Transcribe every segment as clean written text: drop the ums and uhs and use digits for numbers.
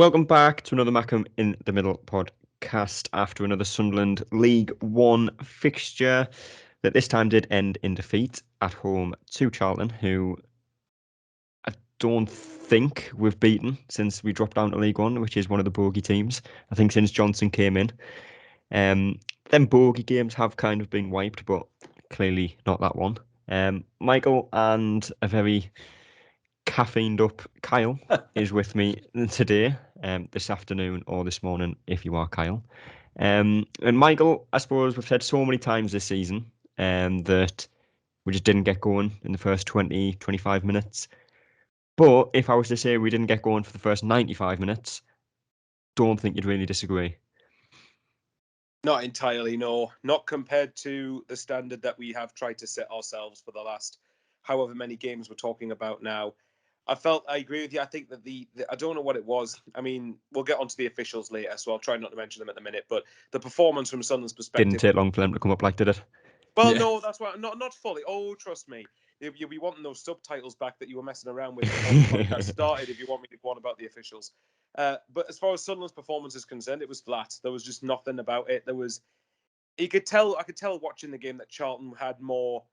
Welcome back to another Mackem in the Middle podcast after another Sunderland League One fixture that this time did end in defeat at home to Charlton, who I don't think we've beaten since we dropped down to League One, which is one of the bogey teams. I think since Johnson came in. Them bogey games have kind of been wiped, but clearly not that one. Michael and a very caffeined up Kyle is with me today, this afternoon or this morning, if you are Kyle. And Michael, I suppose we've said so many times this season that we just didn't get going in the first 20, 25 minutes. But if I was to say we didn't get going for the first 95 minutes, don't think you'd really disagree. Not entirely, no. Not compared to the standard that we have tried to set ourselves for the last however many games we're talking about now. I agree with you. I think that I don't know what it was. I mean, we'll get onto the officials later, so I'll try not to mention them at the minute. But the performance from Sunderland's perspective Didn't take long for them to come up like, did it? Well, no, that's why not fully. Oh, trust me, you'll be wanting those subtitles back that you were messing around with before the podcast started. If you want me to go on about the officials, but as far as Sunderland's performance is concerned, it was flat. There was just nothing about it. I could tell watching the game that Charlton had more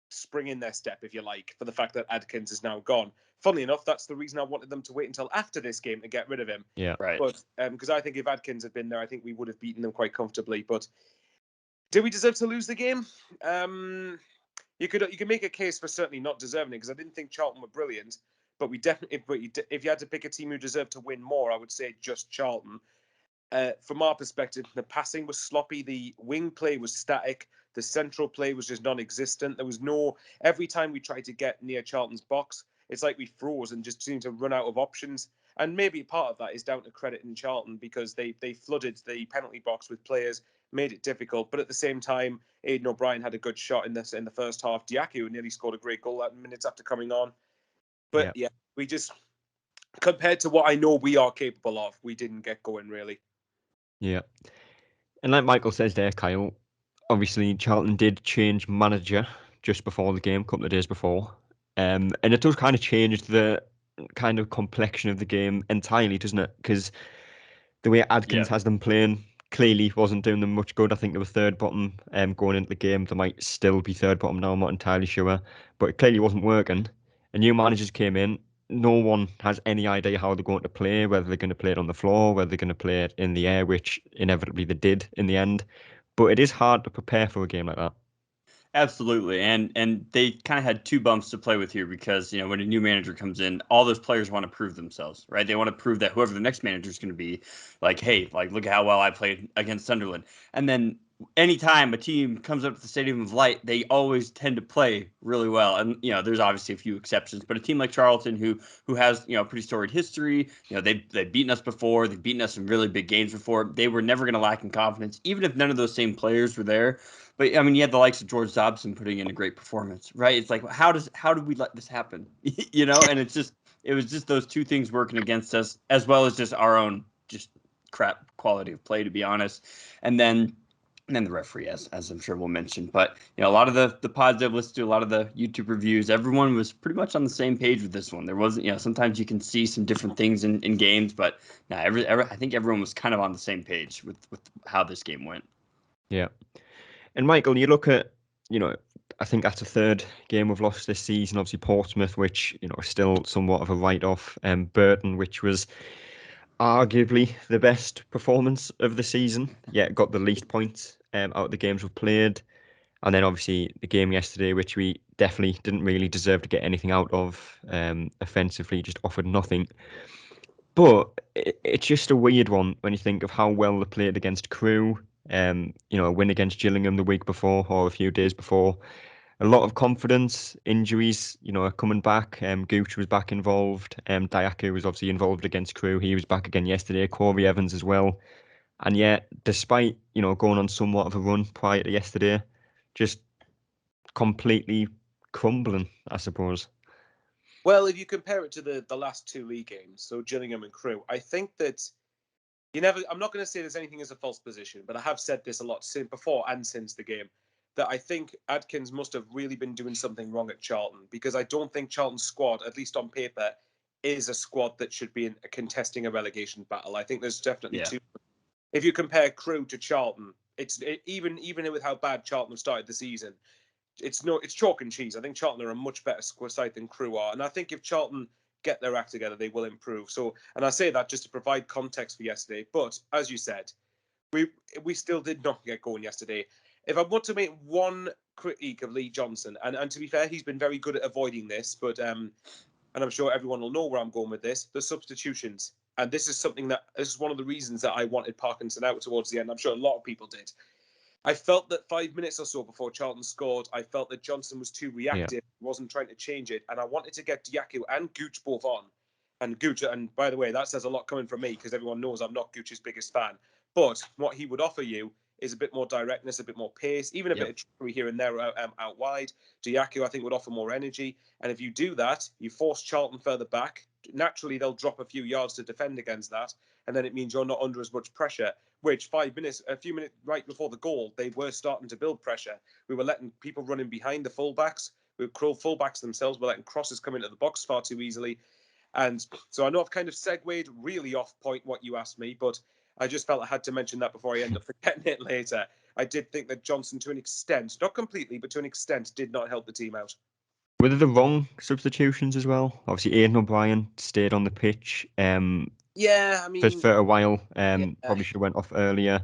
spring in their step, if you like, for the fact that Adkins is now gone. Funnily enough, that's the reason I wanted them to wait until after this game to get rid of him. Yeah, right. But because I think if Adkins had been there, I think we would have beaten them quite comfortably. But do we deserve to lose the game? You could make a case for certainly not deserving it, because I didn't think Charlton were brilliant, but we definitely. If you had to pick a team who deserved to win more, I would say just Charlton. From our perspective, the passing was sloppy, the wing play was static, the central play was just non-existent. There was no. Every time we tried to get near Charlton's box, it's like we froze and just seemed to run out of options. And maybe part of that is down to credit in Charlton, because they flooded the penalty box with players, made it difficult. But at the same time, Aidan O'Brien had a good shot in the first half. Diaku nearly scored a great goal minutes after coming on. But yeah, we just, compared to what I know we are capable of, we didn't get going really. Yeah. And like Michael says there, Kyle, obviously Charlton did change manager just before the game, a couple of days before. And it does kind of change the kind of complexion of the game entirely, doesn't it? Because the way Adkins has them playing clearly wasn't doing them much good. I think they were third bottom going into the game. They might still be third bottom now, I'm not entirely sure. But it clearly wasn't working. And new managers came in. No one has any idea how they're going to play, whether they're going to play it on the floor, whether they're going to play it in the air, which inevitably they did in the end. But it is hard to prepare for a game like that. Absolutely. And they kind of had two bumps to play with here, because, when a new manager comes in, all those players want to prove themselves, right? They want to prove that whoever the next manager is going to be, like, hey, like, look at how well I played against Sunderland. And then anytime a team comes up to the Stadium of Light, they always tend to play really well. And, there's obviously a few exceptions, but a team like Charlton, who has, pretty storied history, they've beaten us before, they've beaten us in really big games before. They were never going to lack in confidence, even if none of those same players were there. But I mean, you had the likes of George Dobson putting in a great performance, right? It's like, how do we let this happen? And it was just those two things working against us, as well as just our own just crap quality of play, to be honest. And then the referee, as I'm sure we'll mention. But a lot of the pods I've listened to, a lot of the YouTube reviews, everyone was pretty much on the same page with this one. There wasn't, sometimes you can see some different things in games, but I think everyone was kind of on the same page with how this game went. Yeah. And Michael, you look at, I think that's the third game we've lost this season. Obviously Portsmouth, which, is still somewhat of a write-off. Burton, which was arguably the best performance of the season, yet got the least points out of the games we've played. And then obviously the game yesterday, which we definitely didn't really deserve to get anything out of offensively, just offered nothing. But it's just a weird one when you think of how well they played against Crewe. A win against Gillingham the week before or a few days before. A lot of confidence, injuries, are coming back. Gooch was back involved. Diaku was obviously involved against Crewe. He was back again yesterday. Corey Evans as well. And yet, despite, going on somewhat of a run prior to yesterday, just completely crumbling, I suppose. Well, if you compare it to the last two league games, so Gillingham and Crewe, I think that I'm not going to say there's anything as a false position, but I have said this a lot before and since the game, that I think Adkins must have really been doing something wrong at Charlton, because I don't think Charlton's squad, at least on paper, is a squad that should be contesting a relegation battle. I think there's definitely Yeah. two. If you compare Crewe to Charlton, even with how bad Charlton have started the season, it's chalk and cheese. I think Charlton are a much better side than Crewe are, and I think if Charlton get their act together, they will improve. So, and I say that just to provide context for yesterday. But as you said, we still did not get going yesterday. If I want to make one critique of Lee Johnson, and to be fair, he's been very good at avoiding this, but and I'm sure everyone will know where I'm going with this, the substitutions. And this is one of the reasons that I wanted Parkinson out towards the end. I'm sure a lot of people did. I felt that 5 minutes or so before Charlton scored, I felt that Johnson was too reactive, wasn't trying to change it, and I wanted to get Diaku and Gooch both on. And Gooch, and by the way, that says a lot coming from me because everyone knows I'm not Gooch's biggest fan. But what he would offer you is a bit more directness, a bit more pace, even a bit of trickery here and there out wide. Diaku, I think, would offer more energy. And if you do that, you force Charlton further back. Naturally, they'll drop a few yards to defend against that. And then it means you're not under as much pressure, which a few minutes right before the goal, they were starting to build pressure. We were letting people running behind the fullbacks. Fullbacks themselves were letting crosses come into the box far too easily. And so I know I've kind of segued really off point what you asked me, but I just felt I had to mention that before I end up forgetting it later. I did think that Johnson, to an extent, not completely, but to an extent, did not help the team out. Were they the wrong substitutions as well? Obviously, Aidan O'Brien stayed on the pitch. Yeah, I mean, For a while. Probably should have went off earlier.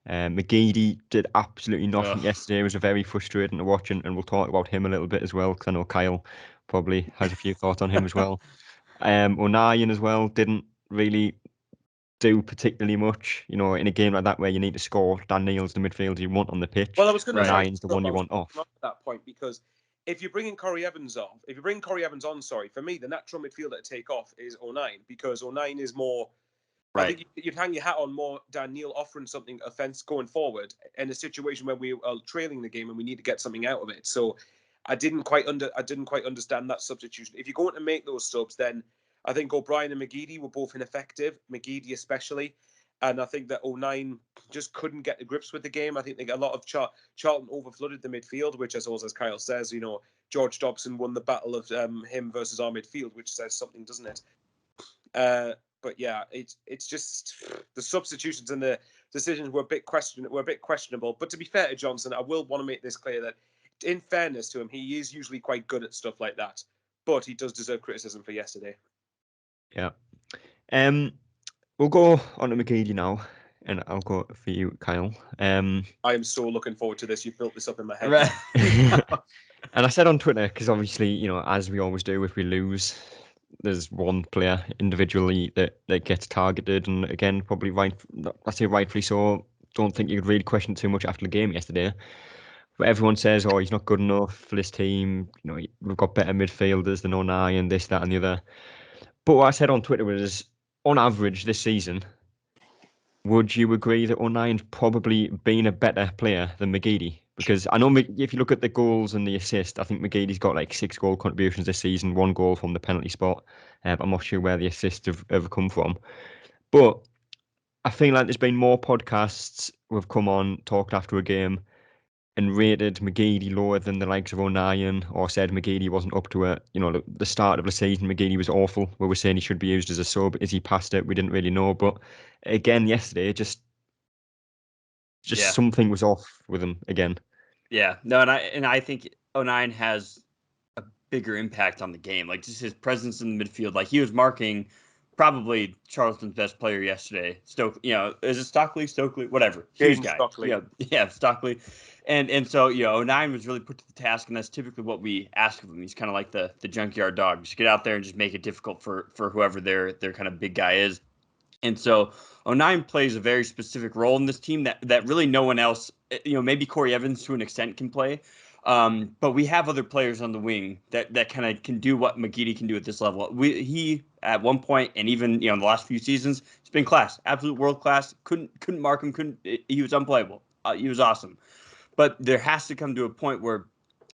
McGeady did absolutely nothing yesterday. It was a very frustrating to watch, and we'll talk about him a little bit as well, because I know Kyle probably has a few thoughts on him as well. O'Nien as well didn't really do particularly much, in a game like that where you need to score. Dan Neil's the midfielder you want on the pitch. Well, I was going to say O'Nien's the one you want off. At that point, because if you're bringing Corey Evans on, for me, the natural midfielder to take off is O'Nien, because O'Nien is more. Right. I think you'd hang your hat on more Dan Neil offering something offense going forward in a situation where we are trailing the game and we need to get something out of it. So I didn't quite understand that substitution. If you're going to make those subs, then I think O'Brien and McGeady were both ineffective, McGeady especially. And I think that O'Nien just couldn't get to grips with the game. I think a lot of Charlton overflooded the midfield, which I suppose, as Kyle says, George Dobson won the battle of him versus our midfield, which says something, doesn't it? But yeah, it's just the substitutions and the decisions were a bit questionable. But to be fair to Johnson, I will want to make this clear that, in fairness to him, he is usually quite good at stuff like that. But he does deserve criticism for yesterday. Yeah. We'll go on to McGeady now, and I'll go for you, Kyle. I am so looking forward to this. You built this up in my head. Right. And I said on Twitter, because obviously, as we always do, if we lose, there's one player individually that gets targeted, and again, probably rightfully so. Don't think you could really question too much after the game yesterday. But everyone says, "Oh, he's not good enough for this team." We've got better midfielders than O'Nien, this, that, and the other. But what I said on Twitter was, on average this season, would you agree that O'Nien's probably been a better player than McGeady? Because I know if you look at the goals and the assist, I think McGeady's got like 6 goal contributions this season, 1 goal from the penalty spot. I'm not sure where the assists have ever come from. But I feel like there's been more podcasts who have come on, talked after a game, and rated McGeady lower than the likes of O'Nien, or said McGeady wasn't up to it. The start of the season, McGeady was awful. We were saying he should be used as a sub. Is he past it? We didn't really know. But again, yesterday, just something was off with him again. Yeah, no, and I think O'Nien has a bigger impact on the game. Like, just his presence in the midfield. Like, he was marking probably Charlton's best player yesterday. Stokely, is it Stokely, whatever. Huge guy. Stockley. Yeah, Stockley. And so, O'Nien was really put to the task, and that's typically what we ask of him. He's kind of like the junkyard dog. Just get out there and just make it difficult for whoever their kind of big guy is. And so O'Nien plays a very specific role in this team that really no one else, maybe Corey Evans to an extent can play. But we have other players on the wing that kind of can do what McGeady can do at this level. He at one point, and even in the last few seasons, it's been class, absolute world class. Couldn't mark him. He was unplayable. He was awesome. But there has to come to a point where,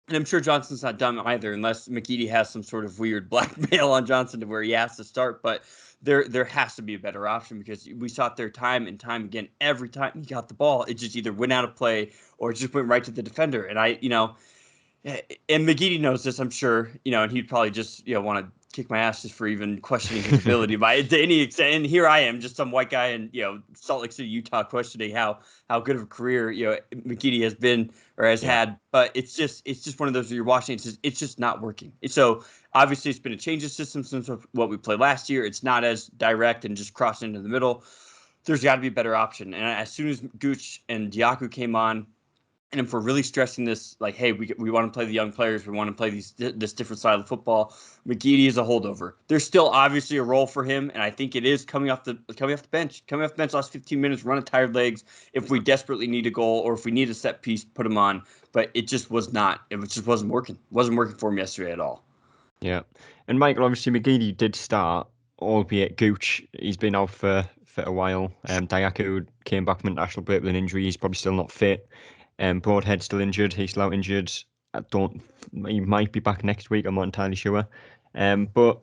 and I'm sure Johnson's not done either, unless McGeady has some sort of weird blackmail on Johnson to where he has to start. But there has to be a better option, because we saw it there time and time again. Every time he got the ball, it just either went out of play or it just went right to the defender. And and McGeady knows this, I'm sure, and he'd probably just want to kick my ass just for even questioning his ability by to any extent. And here I am, just some white guy in Salt Lake City, Utah, questioning how good of a career McGeady has been or has had. But it's just one of those where you're watching. It's just not working. So obviously it's been a change of system since what we played last year. It's not as direct and just crossing into the middle. There's got to be a better option. And as soon as Gooch and Diaku came on, and if we're really stressing this, like, hey, we want to play the young players, we want to play this different side of football, McGeady is a holdover. There's still obviously a role for him, and I think it is coming off the bench. Coming off the bench last 15 minutes, running tired legs. If we desperately need a goal or if we need a set piece, put him on. But it just was not. It just wasn't working. Wasn't working for him yesterday at all. Yeah, and Michael, obviously McGeady did start, albeit Gooch, he's been out for a while. Diaku came back from international break with an injury. He's probably still not fit. Broadhead's still injured. He's still out injured. He might be back next week. I'm not entirely sure. But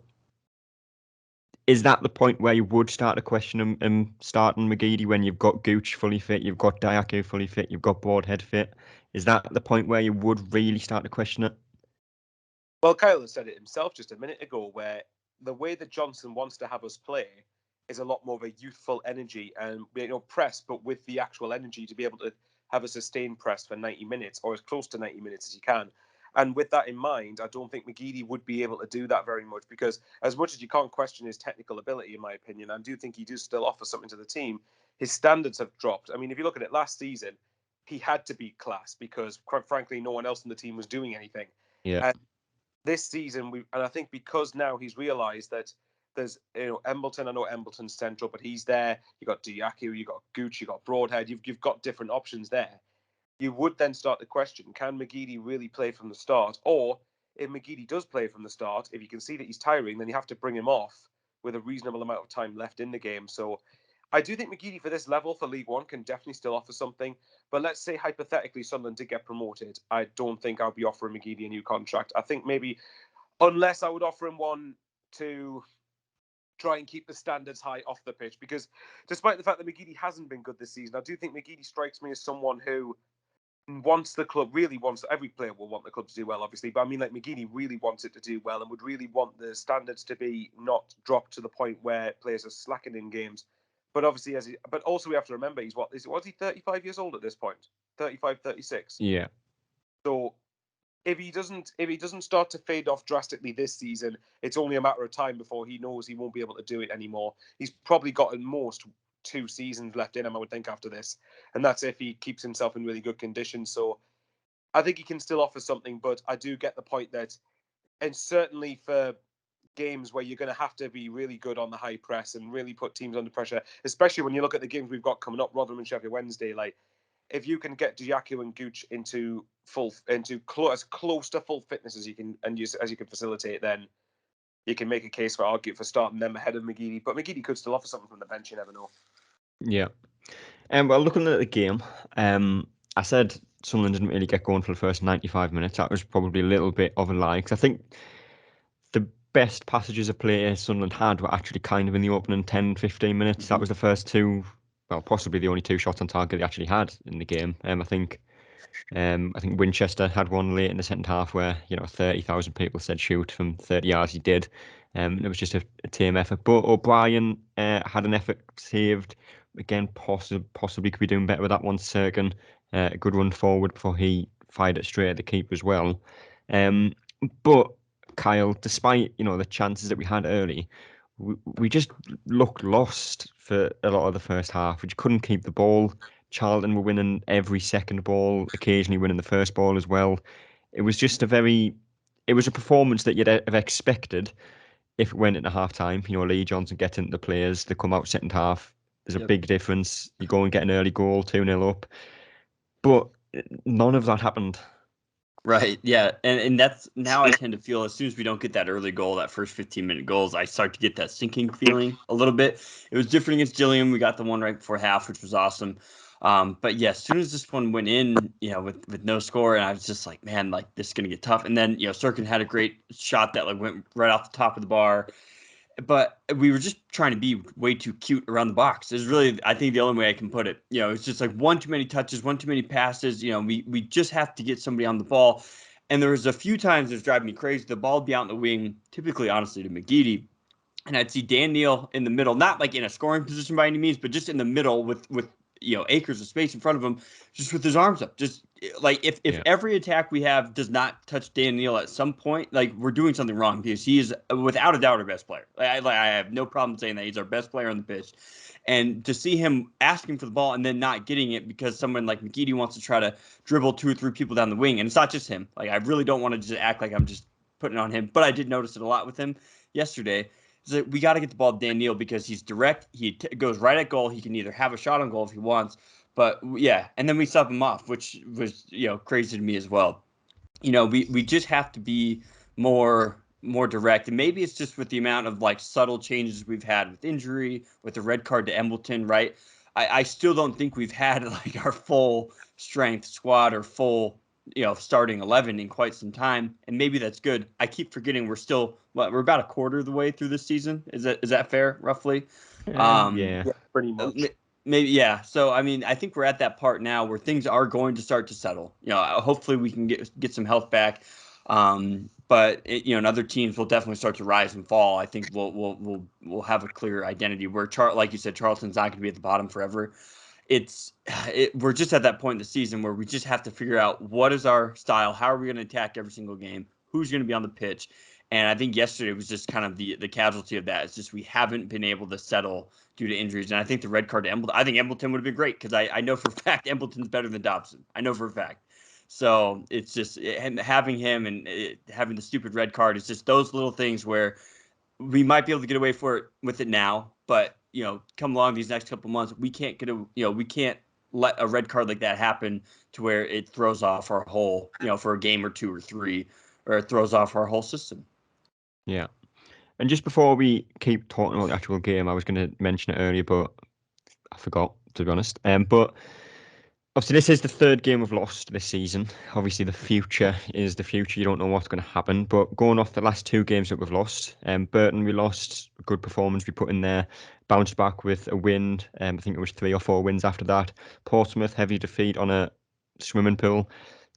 is that the point where you would start to question him starting McGeady when you've got Gooch fully fit, you've got Diaku fully fit, you've got Broadhead fit? Is that the point where you would really start to question it? Well, Kyle has said it himself just a minute ago, where the way that Johnson wants to have us play is a lot more of a youthful energy and press, but with the actual energy to be able to have a sustained press for 90 minutes or as close to 90 minutes as you can. And with that in mind, I don't think McGeady would be able to do that very much, because as much as you can't question his technical ability, in my opinion, I do think he does still offer something to the team. His standards have dropped. I mean, if you look at it last season, he had to beat class because, quite frankly, no one else in the team was doing anything. Yeah. And this season, and I think because now he's realised that there's, Embleton. I know Embleton's central, but he's there. You got Diaku, you got Gooch, you got Broadhead. You've got different options there. You would then start to question: can McGeady really play from the start? Or if McGeady does play from the start, if you can see that he's tiring, then you have to bring him off with a reasonable amount of time left in the game. So I do think McGeady for this level, for League One, can definitely still offer something. But let's say hypothetically Sunderland did get promoted. I don't think I'll be offering McGeady a new contract. I think maybe, unless I would offer him one to try and keep the standards high off the pitch, because despite the fact that McGeady hasn't been good this season, I do think McGeady strikes me as someone who wants the club, really wants, every player will want the club to do well, obviously, but I mean, like, McGeady really wants it to do well and would really want the standards to be not dropped to the point where players are slacking in games. But obviously, but also we have to remember, was he 35 years old at this point? 35, 36? Yeah. So if he doesn't start to fade off drastically this season, it's only a matter of time before he knows he won't be able to do it anymore. He's probably got at most 2 seasons left in him, I would think, after this, and that's if he keeps himself in really good condition. So I think he can still offer something, but I do get the point that, and certainly for games where you're going to have to be really good on the high press and really put teams under pressure, especially when you look at the games we've got coming up, Rotherham and Sheffield Wednesday, like, if you can get Diaku and Gooch into as close to full fitness as you can, and as you can facilitate, then you can make a case for starting them ahead of McGeady. But McGeady could still offer something from the bench. You never know. Yeah. Well, looking at the game, I said Sunderland didn't really get going for the first 95 minutes. That was probably a little bit of a lie, because I think the best passages of play Sunderland had were actually kind of in the opening 10, 15 minutes. That was the first two, well, possibly the only 2 shots on target they actually had in the game. I think Winchester had one late in the second half where 30,000 people said shoot from 30 yards. He did. It was just a team effort. But O'Brien had an effort saved. Again, possibly could be doing better with that one. Sergen, a good run forward before he fired it straight at the keeper as well. But Kyle, despite the chances that we had early, we just looked lost for a lot of the first half. We just couldn't keep the ball. Charlton were winning every second ball, occasionally winning the first ball as well. It was just a performance that you'd have expected if it went into half time. Lee Johnson gets into the players, they come out second half. There's a big difference. You go and get an early goal, 2-0 up. But none of that happened. Right. Yeah. And that's now I tend to feel as soon as we don't get that early goal, that first 15-minute goals, I start to get that sinking feeling a little bit. It was different against Gilliam. We got the one right before half, which was awesome. But yeah, as soon as this one went in, with no score, and I was just like, man, like, this is going to get tough. And then, Serkin had a great shot that went right off the top of the bar. But we were just trying to be way too cute around the box. Is really, I think, the only way I can put it. It's just like one too many touches, one too many passes. We just have to get somebody on the ball. And there was a few times it was driving me crazy. The ball would be out in the wing, typically, honestly, to McGeady. And I'd see Dan Neal in the middle, not like in a scoring position by any means, but just in the middle with acres of space in front of him, just with his arms up. Just like if every attack we have does not touch Dan Neal at some point, like we're doing something wrong, because he is without a doubt our best player. I have no problem saying that he's our best player on the pitch. And to see him asking for the ball and then not getting it because someone like McGeady wants to try to dribble 2 or 3 people down the wing, and it's not just him. Like I really don't want to just act like I'm just putting it on him, but I did notice it a lot with him yesterday. So we got to get the ball to Dan Neal because he's direct. He goes right at goal. He can either have a shot on goal if he wants, but yeah, and then we sub him off, which was crazy to me as well. We just have to be more direct, and maybe it's just with the amount of like subtle changes we've had with injury, with the red card to Embleton, right? I still don't think we've had like our full strength squad or full starting 11 in quite some time, and maybe that's good. I keep forgetting we're about a quarter of the way through this season. Is that fair, roughly? Yeah, pretty much. Maybe, yeah. So I mean, I think we're at that part now where things are going to start to settle. Hopefully we can get some health back. But and other teams will definitely start to rise and fall. I think we'll have a clear identity where like you said, Charlton's not going to be at the bottom forever. We're just at that point in the season where we just have to figure out what is our style, how are we going to attack every single game, who's going to be on the pitch. And I think yesterday was just kind of the casualty of that. It's just we haven't been able to settle due to injuries. And I think the red card to Embleton, I think Embleton would have been great because I know for a fact Embleton's better than Dobson. I know for a fact. So it's just having him and having the stupid red card. It's just those little things where we might be able to get away with it now, but come along these next couple months, we can't we can't let a red card like that happen to where it throws off our whole, for a game or 2 or 3, or it throws off our whole system. Yeah. And just before we keep talking about the actual game, I was going to mention it earlier, but I forgot, to be honest. But obviously, this is the 3rd game we've lost this season. Obviously, the future is the future. You don't know what's going to happen. But going off the last 2 games that we've lost, Burton, we lost. A good performance we put in there. Bounced back with a win. I think it was 3 or 4 wins after that. Portsmouth, heavy defeat on a swimming pool.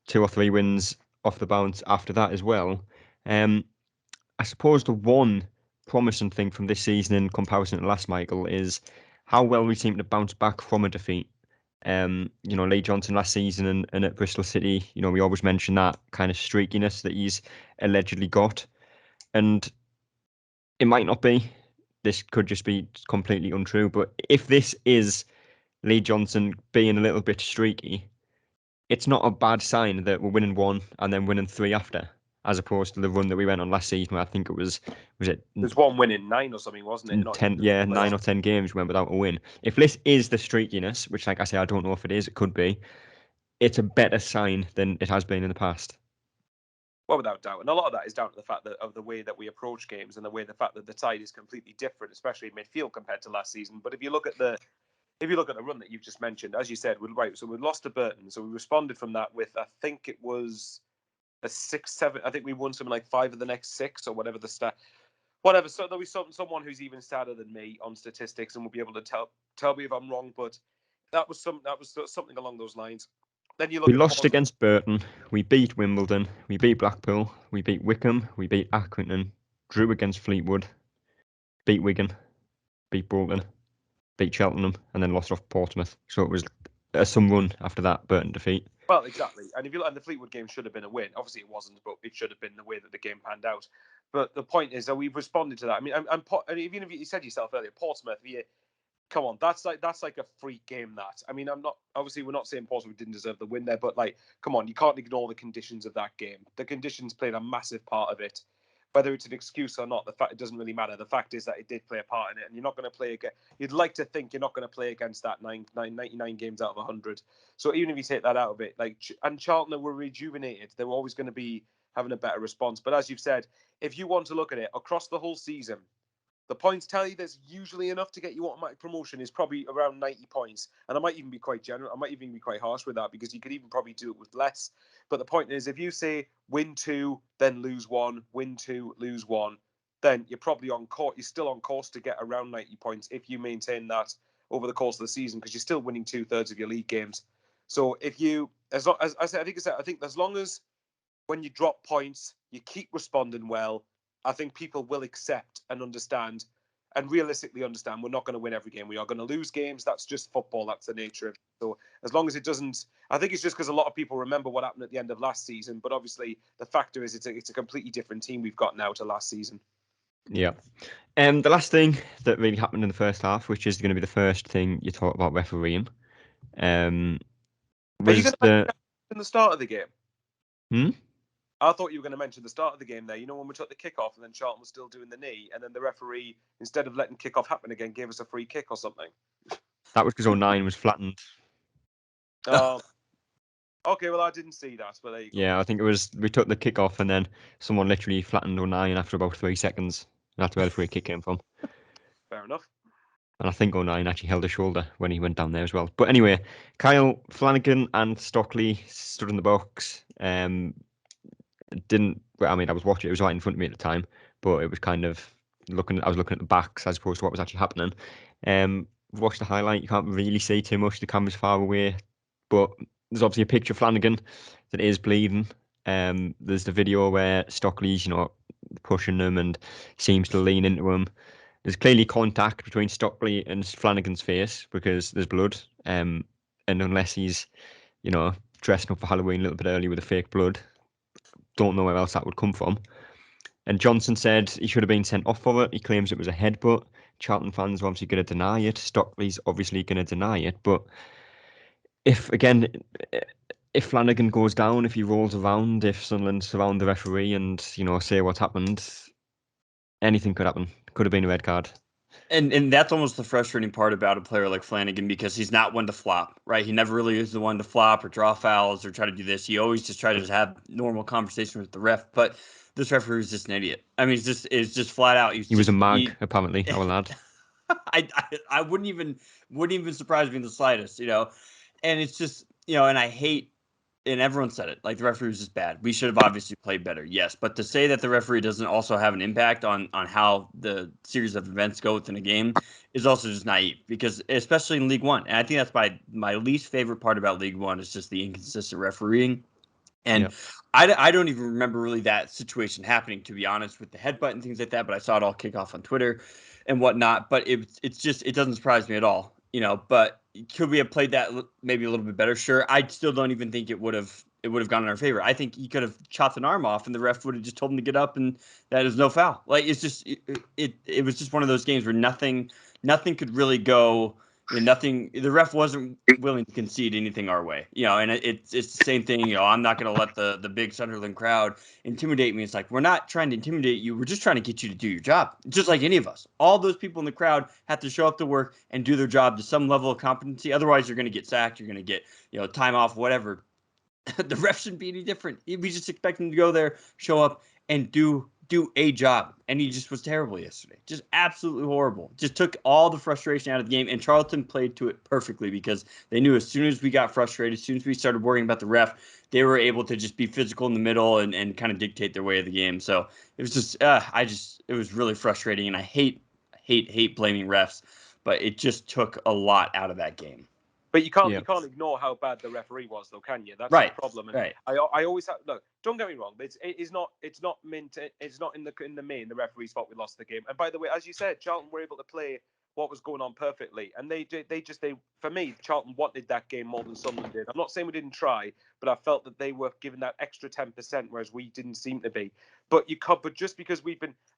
2 or 3 wins off the bounce after that as well. I suppose the one promising thing from this season in comparison to last, Michael, is how well we seem to bounce back from a defeat. Lee Johnson last season and at Bristol City, we always mention that kind of streakiness that he's allegedly got. And it might not be. This could just be completely untrue. But if this is Lee Johnson being a little bit streaky, it's not a bad sign that we're winning 1 and then winning 3 after, as opposed to the run that we went on last season where I think it was There's 1 win in 9 or something, wasn't it? 9 or 10 games we went without a win. If this is the streakiness, which like I say, I don't know if it is, it could be, it's a better sign than it has been in the past. Well, without doubt. And a lot of that is down to the fact of the way that we approach games and the fact that the tide is completely different, especially in midfield compared to last season. But if you look at the run that you've just mentioned, as you said, so we lost to Burton. So we responded from that with, I think it was a 6-7. I think we won something like 5 of the next 6 or whatever the stat. Whatever. So there'll be someone who's even sadder than me on statistics and will be able to tell me if I'm wrong. But that was something along those lines. Then you look. We lost against Burton. We beat Wimbledon. We beat Blackpool. We beat Wickham. We beat Accrington. Drew against Fleetwood. Beat Wigan. Beat Bolton. Beat Cheltenham, and then lost off Portsmouth. So it was some run after that Burton defeat. Well, exactly. And if you look, and the Fleetwood game should have been a win. Obviously, it wasn't, but it should have been the way that the game panned out. But the point is that we've responded to that. I mean, and even if you said yourself earlier, Portsmouth, come on, that's like a freak game. That, I mean, we're not saying Portsmouth didn't deserve the win there, but like, come on, you can't ignore the conditions of that game. The conditions played a massive part of it. Whether it's an excuse or not, the fact it doesn't really matter. The fact is that it did play a part in it, and you're not going to play again. You'd like to think you're not going to play against that 99 games out of 100. So even if you take that out of it, and Charlton were rejuvenated, they were always going to be having a better response. But as you've said, if you want to look at it across the whole season, the points tally there's usually enough to get you automatic promotion is probably around 90 points. And I might even be quite generous. I might even be quite harsh with that because you could even probably do it with less. But the point is, if you say win 2, then lose 1, win 2, lose 1, then you're probably on course. You're still on course to get around 90 points if you maintain that over the course of the season because you're still winning 2/3 of your league games. So if you, as I think as long as when you drop points, you keep responding well. I think people will accept and understand and realistically understand we're not going to win every game. We are going to lose games. That's just football. That's the nature of it. So as long as it doesn't, I think it's just because a lot of people remember what happened at the end of last season. But obviously, the factor is it's a completely different team we've got now to last season. Yeah. The last thing that really happened in the first half, which is going to be the first thing you talk about refereeing, Are you was going to mention the start of the game? Hmm? I thought you were going to mention the start of the game there. You know, when we took the kickoff and then Charlton was still doing the knee, and then the referee, instead of letting kickoff happen again, gave us a free kick or something. That was because 09 was flattened. Oh, okay. Well, I didn't see that, but there you go. Yeah, I think it was. We took the kick off and then someone literally flattened 09 after about 3 seconds. That's where the free kick came from. Fair enough. And I think 09 actually held his shoulder when he went down there as well. But anyway, Kyle Flanagan and Stockley stood in the box. Didn't. Well, I mean, I was watching. It was right in front of me at the time, but it was kind of looking. I was looking at the backs as opposed to what was actually happening. Watched the highlight. You can't really see too much. The camera's far away, but there's obviously a picture of Flanagan that is bleeding. There's the video where Stockley's, pushing him and seems to lean into him. There's clearly contact between Stockley and Flanagan's face because there's blood. And unless he's, dressing up for Halloween a little bit early with the fake blood, don't know where else that would come from. And Johnson said he should have been sent off for it. He claims it was a headbutt. Charlton fans are obviously going to deny it. Stockley's obviously going to deny it. But if Flanagan goes down, if he rolls around, if Sunderland surround the referee and, say what's happened, anything could happen. Could have been a red card. And that's almost the frustrating part about a player like Flanagan because he's not one to flop, right? He never really is the one to flop or draw fouls or try to do this. He always just tries to have normal conversation with the ref. But this referee is just an idiot. I mean, it's just flat out. He was a mag, apparently, our lad. I wouldn't even surprise me in the slightest, And it's just, and I hate. And everyone said it, like the referee was just bad. We should have obviously played better, yes. But to say that the referee doesn't also have an impact on how the series of events go within a game is also just naive. Because especially in League One, and I think that's my least favorite part about League One is just the inconsistent refereeing. And I don't even remember really that situation happening, to be honest, with the headbutt and things like that. But I saw it all kick off on Twitter and whatnot. But it's just it doesn't surprise me at all, But could we have played that maybe a little bit better? Sure. I still don't even think it would have gone in our favor. I think he could have chopped an arm off and the ref would have just told him to get up and that is no foul. Like it's just it was just one of those games where nothing could really go. Nothing. The ref wasn't willing to concede anything our way. And it's the same thing. I'm not going to let the big Sunderland crowd intimidate me. It's like we're not trying to intimidate you. We're just trying to get you to do your job, just like any of us. All those people in the crowd have to show up to work and do their job to some level of competency. Otherwise, you're going to get sacked. You're going to get time off, whatever. The ref shouldn't be any different. We just expect him to go there, show up, and do a job. And he just was terrible yesterday. Just absolutely horrible. Just took all the frustration out of the game. And Charlton played to it perfectly because they knew as soon as we got frustrated, as soon as we started worrying about the ref, they were able to just be physical in the middle and kind of dictate their way of the game. So it was just, it was really frustrating. And I hate blaming refs, but it just took a lot out of that game. But you can't ignore how bad the referee was, though, can you? That's right. the problem. And right. I always have, look. Don't get me wrong. It's not in the main the referee's fault we lost the game. And by the way, as you said, Charlton were able to play what was going on perfectly, and they for me, Charlton wanted that game more than Sunderland did. I'm not saying we didn't try, but I felt that they were given that extra 10%, whereas we didn't seem to be. But just because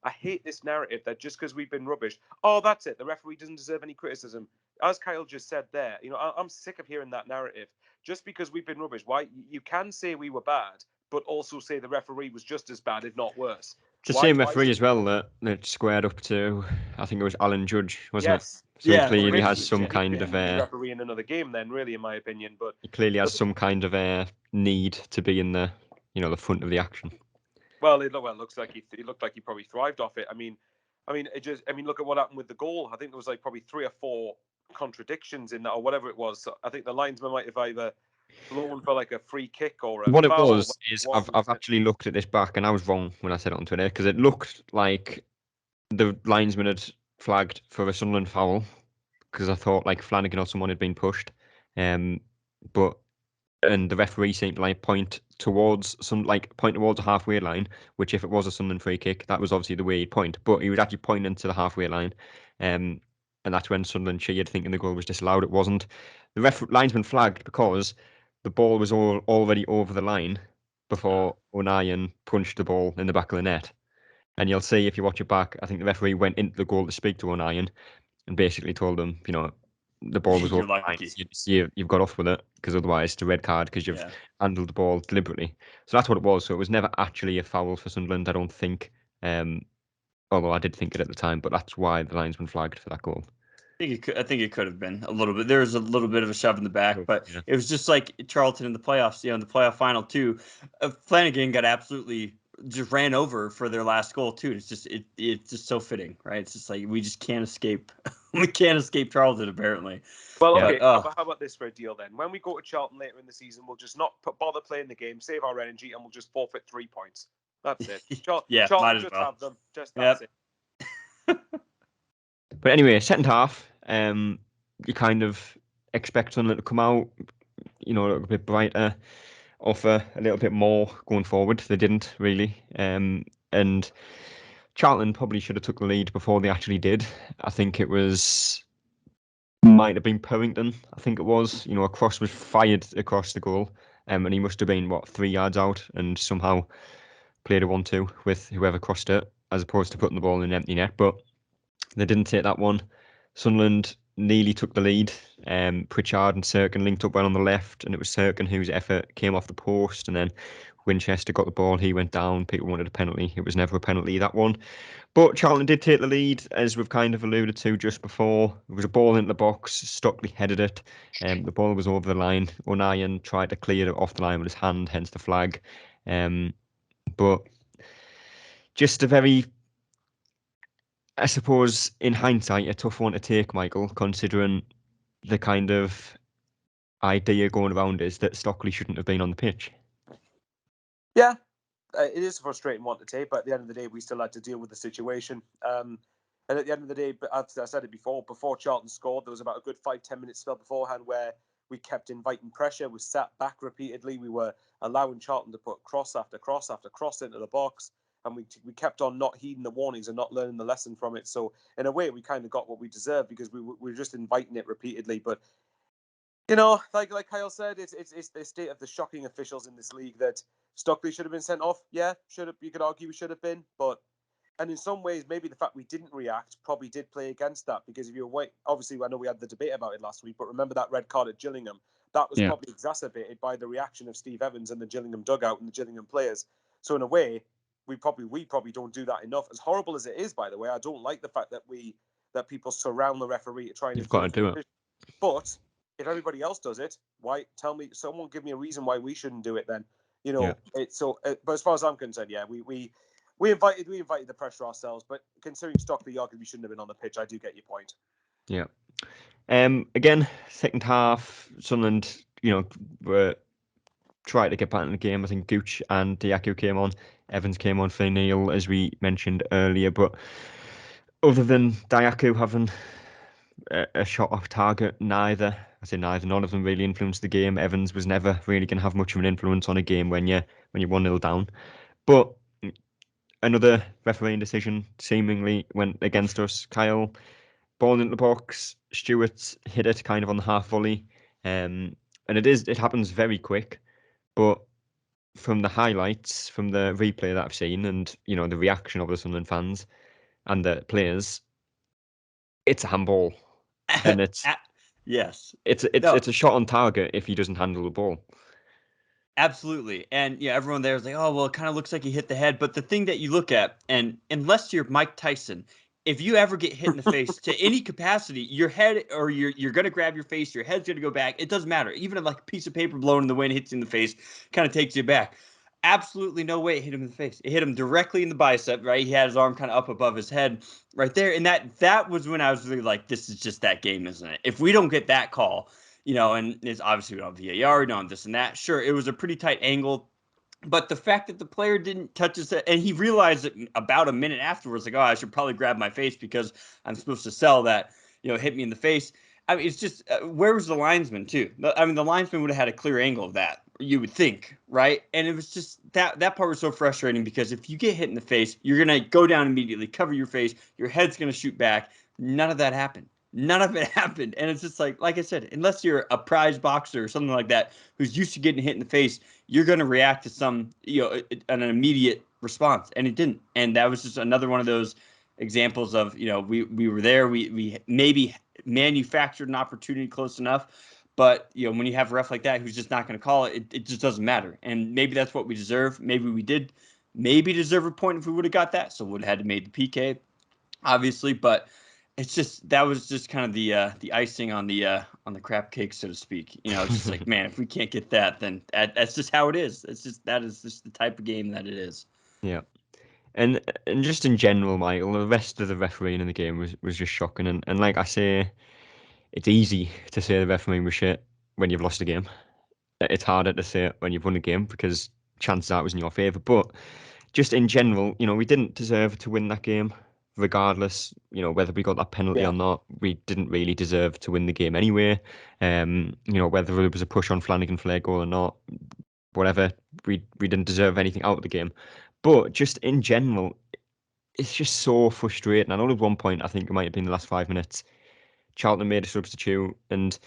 I hate this narrative that just because we've been rubbish, oh, that's it. The referee doesn't deserve any criticism. As Kyle just said there, I'm sick of hearing that narrative. Just because we've been rubbish, why you can say we were bad, but also say the referee was just as bad, if not worse. The same referee as well that squared up to, I think it was Alan Judge, wasn't it? So he clearly has some kind of referee in another game. Then, really, in my opinion, but he clearly has some kind of need to be in the the front of the action. Well, it looks like he looked like he probably thrived off it. I mean, look at what happened with the goal. I think there was like probably 3 or 4 contradictions in that, or whatever it was. So I think the linesman might have either blown for like a free kick or a what it foul was is I've actually looked at this back and I was wrong when I said it on Twitter because it looked like the linesman had flagged for a Sunderland foul because I thought like Flanagan or someone had been pushed, but and the referee seemed to point towards a halfway line, which if it was a Sunderland free kick, that was obviously the way he'd point. But he was actually pointing to the halfway line, and that's when Sunderland cheered, thinking the goal was disallowed. It wasn't. The linesman flagged because the ball was already over the line before O'Nien punched the ball in the back of the net. And you'll see if you watch it back, I think the referee went into the goal to speak to O'Nien and basically told him, the ball was You're over the line. lucky. You've got off with it because otherwise it's a red card because you've handled the ball deliberately. So that's what it was. So it was never actually a foul for Sunderland, I don't think. Although I did think it at the time, but that's why the linesman flagged for that goal. I think it could have been a little bit. There was a little bit of a shove in the back, but Yeah. it was just like Charlton in the playoffs. In the playoff final too, Flanagan got absolutely just ran over for their last goal too. It's just so fitting, right? It's just like we just can't escape. We can't escape Charlton apparently. Well, Yeah. okay. How about this for a deal then? When we go to Charlton later in the season, we'll just not bother playing the game, save our energy, and we'll just forfeit 3 points. That's it. Charlton might as just well have them. That's it. But anyway, second half, you kind of expect Sunderland to come out, a little bit brighter, offer a little bit more going forward. They didn't really. And Charlton probably should have took the lead before they actually did. I think it might have been Purrington. I think it was. A cross was fired across the goal, and he must have been 3 yards out, and somehow played a 1-2 with whoever crossed it, as opposed to putting the ball in an empty net. But they didn't take that one. Sunderland nearly took the lead. Pritchard and Serkin linked up well on the left, and it was Serkin whose effort came off the post, and then Winchester got the ball. He went down. People wanted a penalty. It was never a penalty, that one. But Charlton did take the lead, as we've kind of alluded to just before. There was a ball into the box. Stockley headed it. The ball was over the line. O'Nien tried to clear it off the line with his hand, hence the flag. But just a very, I suppose, in hindsight, a tough one to take, Michael, considering the kind of idea going around is that Stockley shouldn't have been on the pitch. Yeah, it is a frustrating one to take, but at the end of the day, we still had to deal with the situation. And at the end of the day, as I said it before Charlton scored, there was about a good 5-10 minutes spell beforehand where we kept inviting pressure. We sat back repeatedly. We were allowing Charlton to put cross after cross after cross into the box. And we kept on not heeding the warnings and not learning the lesson from it. So in a way, we kind of got what we deserved because we were just inviting it repeatedly. But, like Kyle said, it's the state of the shocking officials in this league that Stockley should have been sent off. Yeah, should have. You could argue we should have been. And in some ways, maybe the fact we didn't react probably did play against that, because if you're wait, obviously, I know we had the debate about it last week, but remember that red card at Gillingham? That was probably exacerbated by the reaction of Steve Evans and the Gillingham dugout and the Gillingham players. So in a way, we probably don't do that enough. As horrible as it is, by the way, I don't like the fact that people surround the referee to try and You've got to do it. But if everybody else does it, why? Someone give me a reason why we shouldn't do it then. But as far as I'm concerned, yeah, we invited the pressure ourselves, but considering Stockley arguably shouldn't have been on the pitch, I do get your point. Yeah. Again, second half, Sunderland, were trying to get back in the game. I think Gooch and Diaku came on. Evans came on for Neil, as we mentioned earlier. But other than Diaku having a shot off target, none of them really influenced the game. Evans was never really going to have much of an influence on a game when you're 1-0 down. But another refereeing decision seemingly went against us. Kyle, ball into the box. Stewart hit it kind of on the half volley, and it happens very quick. But from the highlights, from the replay that I've seen, and the reaction of the Sunderland fans and the players, it's a handball, and it's a shot on target if he doesn't handle the ball. Absolutely. And everyone there is like, oh, well, it kind of looks like he hit the head. But the thing that you look at, and unless you're Mike Tyson, if you ever get hit in the face to any capacity, your head, or you're going to grab your face, your head's going to go back. It doesn't matter. Even if like a piece of paper blown in the wind hits you in the face, kind of takes you back. Absolutely no way it hit him in the face. It hit him directly in the bicep, right? He had his arm kind of up above his head right there. And that was when I was really like, this is just that game, isn't it? If we don't get that call, and it's obviously we don't have VAR, we don't have this and that. Sure, it was a pretty tight angle. But the fact that the player didn't touch his head, and he realized it about a minute afterwards, like, oh, I should probably grab my face because I'm supposed to sell that, hit me in the face. I mean, it's just where was the linesman too? I mean, the linesman would have had a clear angle of that. You would think, right? And it was just that part was so frustrating because if you get hit in the face, you're gonna go down immediately, cover your face, your head's gonna shoot back. None of that happened. None of it happened, and it's just like I said, unless you're a prize boxer or something like that who's used to getting hit in the face, you're gonna react to some, an immediate response, and it didn't. And that was just another one of those examples of, we were there, we maybe manufactured an opportunity close enough, but when you have a ref like that who's just not going to call it, it just doesn't matter. And maybe that's what we deserve. Maybe we did deserve a point if we would have got that, so we would have had to made the PK, obviously. But it's just that was just kind of the icing on the crap cake, so to speak. It's just like, man, if we can't get that, then that's just how it is. That is just the type of game that it is. Yeah. And just in general, Michael, the rest of the refereeing in the game was just shocking. And like I say, it's easy to say the refereeing was shit when you've lost a game. It's harder to say it when you've won a game because chances are it was in your favour. But just in general, we didn't deserve to win that game, regardless, whether we got that penalty or not. We didn't really deserve to win the game anyway. Whether it was a push on Flanagan-Flair goal or not, whatever, we didn't deserve anything out of the game. But just in general, it's just so frustrating. I know at one point, I think it might have been the last 5 minutes, Charlton made a substitute and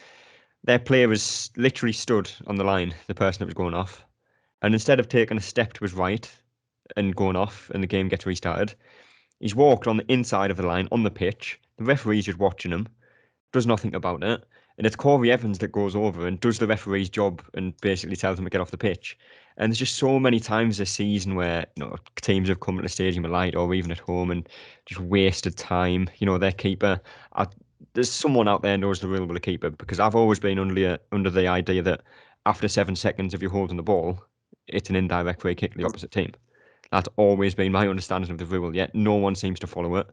their player was literally stood on the line, the person that was going off. And instead of taking a step to his right and going off and the game gets restarted, he's walked on the inside of the line on the pitch. The referee's just watching him, does nothing about it. And it's Corey Evans that goes over and does the referee's job and basically tells him to get off the pitch. And there's just so many times this season where teams have come to the stadium at light or even at home and just wasted time. Their keeper. There's someone out there knows the rule with a keeper because I've always been under the idea that after 7 seconds, if you're holding the ball, it's an indirect free kick to the opposite team. That's always been my understanding of the rule. Yet no one seems to follow it.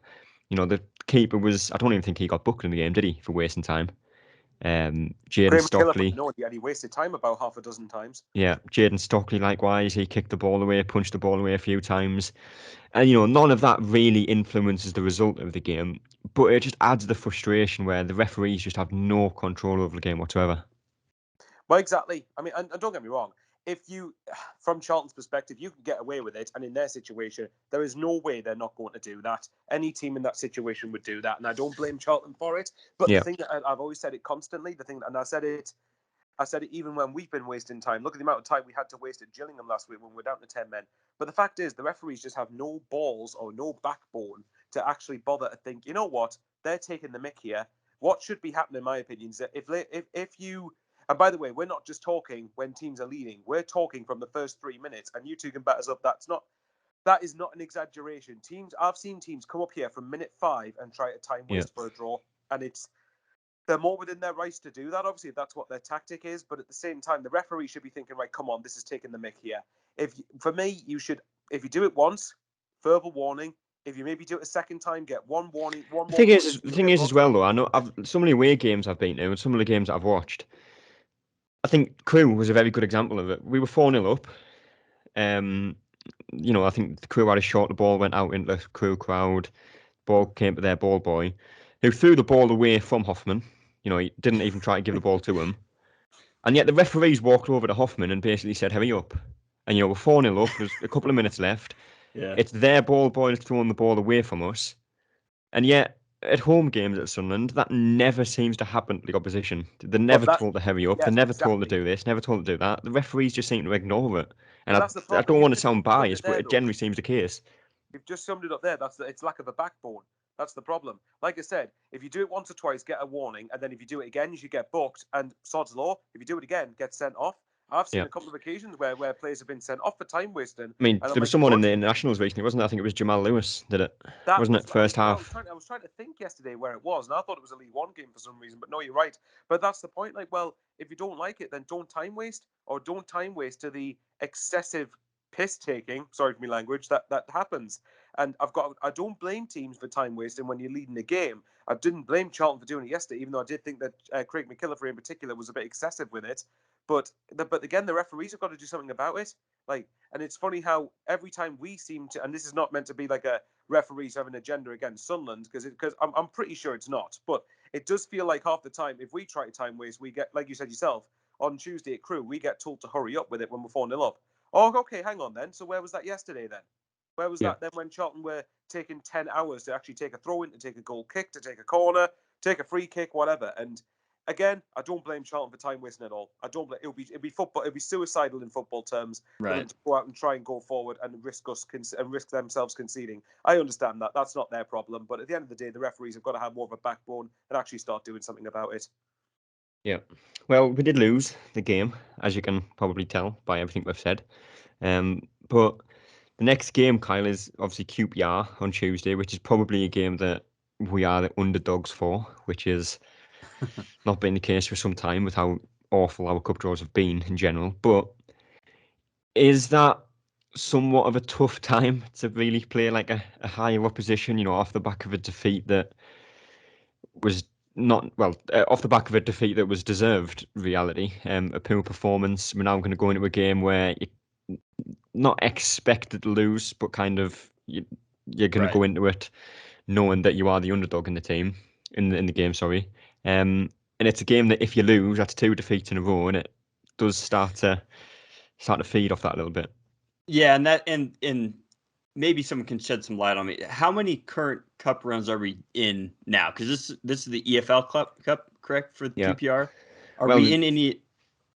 The keeper was. I don't even think he got booked in the game, did he, for wasting time? Jaden Stockley. No, he wasted time about half a dozen times. Yeah, Jaden Stockley likewise. He kicked the ball away, punched the ball away a few times. And, none of that really influences the result of the game. But it just adds the frustration where the referees just have no control over the game whatsoever. Well, exactly. I mean, and don't get me wrong. If you, from Charlton's perspective, you can get away with it. And in their situation, there is no way they're not going to do that. Any team in that situation would do that. And I don't blame Charlton for it. But the thing that I've always said it constantly, and I said it even when we've been wasting time. Look at the amount of time we had to waste at Gillingham last week when we were down to 10 men. But the fact is, the referees just have no balls or no backbone to actually bother to think, you know what, they're taking the mick here. What should be happening, in my opinion, is that if you... And by the way, we're not just talking when teams are leading. We're talking from the first 3 minutes, and you two can back us up. That is not an exaggeration. I've seen teams come up here from minute 5 and try to time waste for a draw, and they're more within their rights to do that. Obviously, if that's what their tactic is, but at the same time, the referee should be thinking, right, come on, this is taking the mick here. For me, if you do it once, verbal warning. If you maybe do it a second time, get one warning. The thing is as well, though, I know so many away games I've been to and some of the games that I've watched. I think Crewe was a very good example of it. We were 4-0 up. I think the Crewe had a shot, the ball went out into the Crewe crowd. Ball came to their ball boy, who threw the ball away from Hoffman. He didn't even try to give the ball to him. And yet the referees walked over to Hoffman and basically said, hurry up. And, we're 4-0 up, there's a couple of minutes left. Yeah. It's their ball boy that's throwing the ball away from us. And yet, at home games at Sunderland, that never seems to happen to the opposition. They're never told to hurry up. They're never told to do this, never told to do that. The referees just seem to ignore it. And I don't want to sound biased, but it generally seems the case. You've just summed it up there. It's lack of a backbone. That's the problem. Like I said, if you do it once or twice, get a warning, and then if you do it again, you should get booked. And sod's law, if you do it again, get sent off. I've seen a couple of occasions where players have been sent off for time wasting. I mean, there was someone in the internationals recently, wasn't there? I think it was Jamal Lewis did it. Wasn't it? First half. I was trying to think yesterday where it was, and I thought it was a League One game for some reason. But no, you're right. But that's the point. Like, well, if you don't like it, then don't time waste, or don't time waste to the excessive piss taking. Sorry for my language. That happens. And I don't blame teams for time wasting when you're leading the game. I didn't blame Charlton for doing it yesterday, even though I did think that Craig McKillifrey in particular was a bit excessive with it. But again, the referees have got to do something about it. And it's funny how every time we seem to, and this is not meant to be like referees have an agenda against Sunderland, because I'm pretty sure it's not. But it does feel like half the time, if we try to time waste, we get, like you said yourself, on Tuesday at Crew, we get told to hurry up with it when we're 4-0 up. Oh, okay, hang on then. So where was that yesterday then? Where was that then when Charlton were taking 10 hours to actually take a throw-in, to take a goal kick, to take a corner, take a free kick, whatever? And again, I don't blame Charlton for time wasting at all. I don't blame. It'll be football. It'll be suicidal in football terms for them to go out and try and go forward and risk themselves conceding. I understand that. That's not their problem. But at the end of the day, the referees have got to have more of a backbone and actually start doing something about it. Yeah. Well, we did lose the game, as you can probably tell by everything we've said. But the next game, Kyle, is obviously QPR on Tuesday, which is probably a game that we are the underdogs for, which is not been the case for some time with how awful our cup draws have been in general. But is that somewhat of a tough time to really play like a higher opposition, off the back of a defeat that was not, well, off the back of a defeat that was deserved, reality, a poor performance. We're now going to go into a game where you're not expected to lose, but kind of you're going to go into it knowing that you are the underdog in the team, in the game, sorry. And it's a game that if you lose, that's 2 defeats in a row, and it does start to feed off that a little bit. Yeah, and maybe someone can shed some light on me. How many current cup runs are we in now? Because this is the EFL Cup, correct, for the QPR? Are we in any?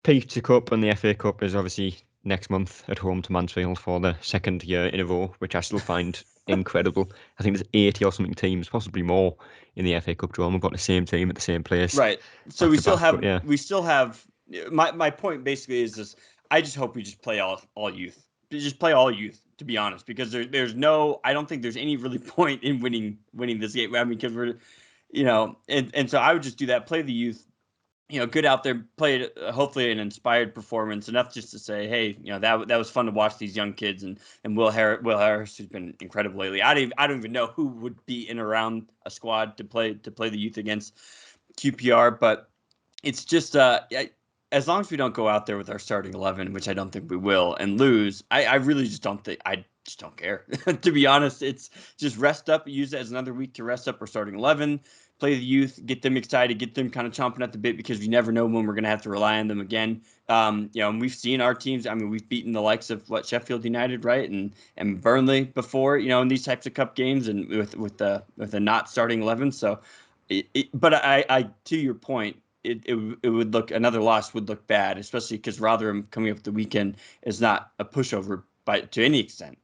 Pizza Cup and the FA Cup is obviously next month at home to Mansfield for the second year in a row, which I still find incredible. I think there's 80 or something teams, possibly more, in the FA Cup draw. We've got the same team at the same place. Right. So we still have. My point basically is this: I just hope we just play all youth. Just play all youth, to be honest, because there's no. I don't think there's any really point in winning this game. I mean, because we're, and so I would just do that. Play the youth. Good out there, played hopefully an inspired performance, enough just to say, hey, that was fun to watch these young kids, and Will Harris, who's been incredible lately. I don't even know who would be in around a squad to play the youth against QPR, but it's just as long as we don't go out there with our starting 11, which I don't think we will, and lose, I really just don't think I just don't care. To be honest, it's just rest up, use it as another week to rest up our starting 11. Play the youth, get them excited, get them kind of chomping at the bit, because we never know when we're going to have to rely on them again. And we've seen our teams. I mean, we've beaten the likes of Sheffield United, right, and Burnley before, in these types of cup games, and with the not starting 11. So, but I to your point, it would look, another loss would look bad, especially because Rotherham coming up the weekend is not a pushover to any extent.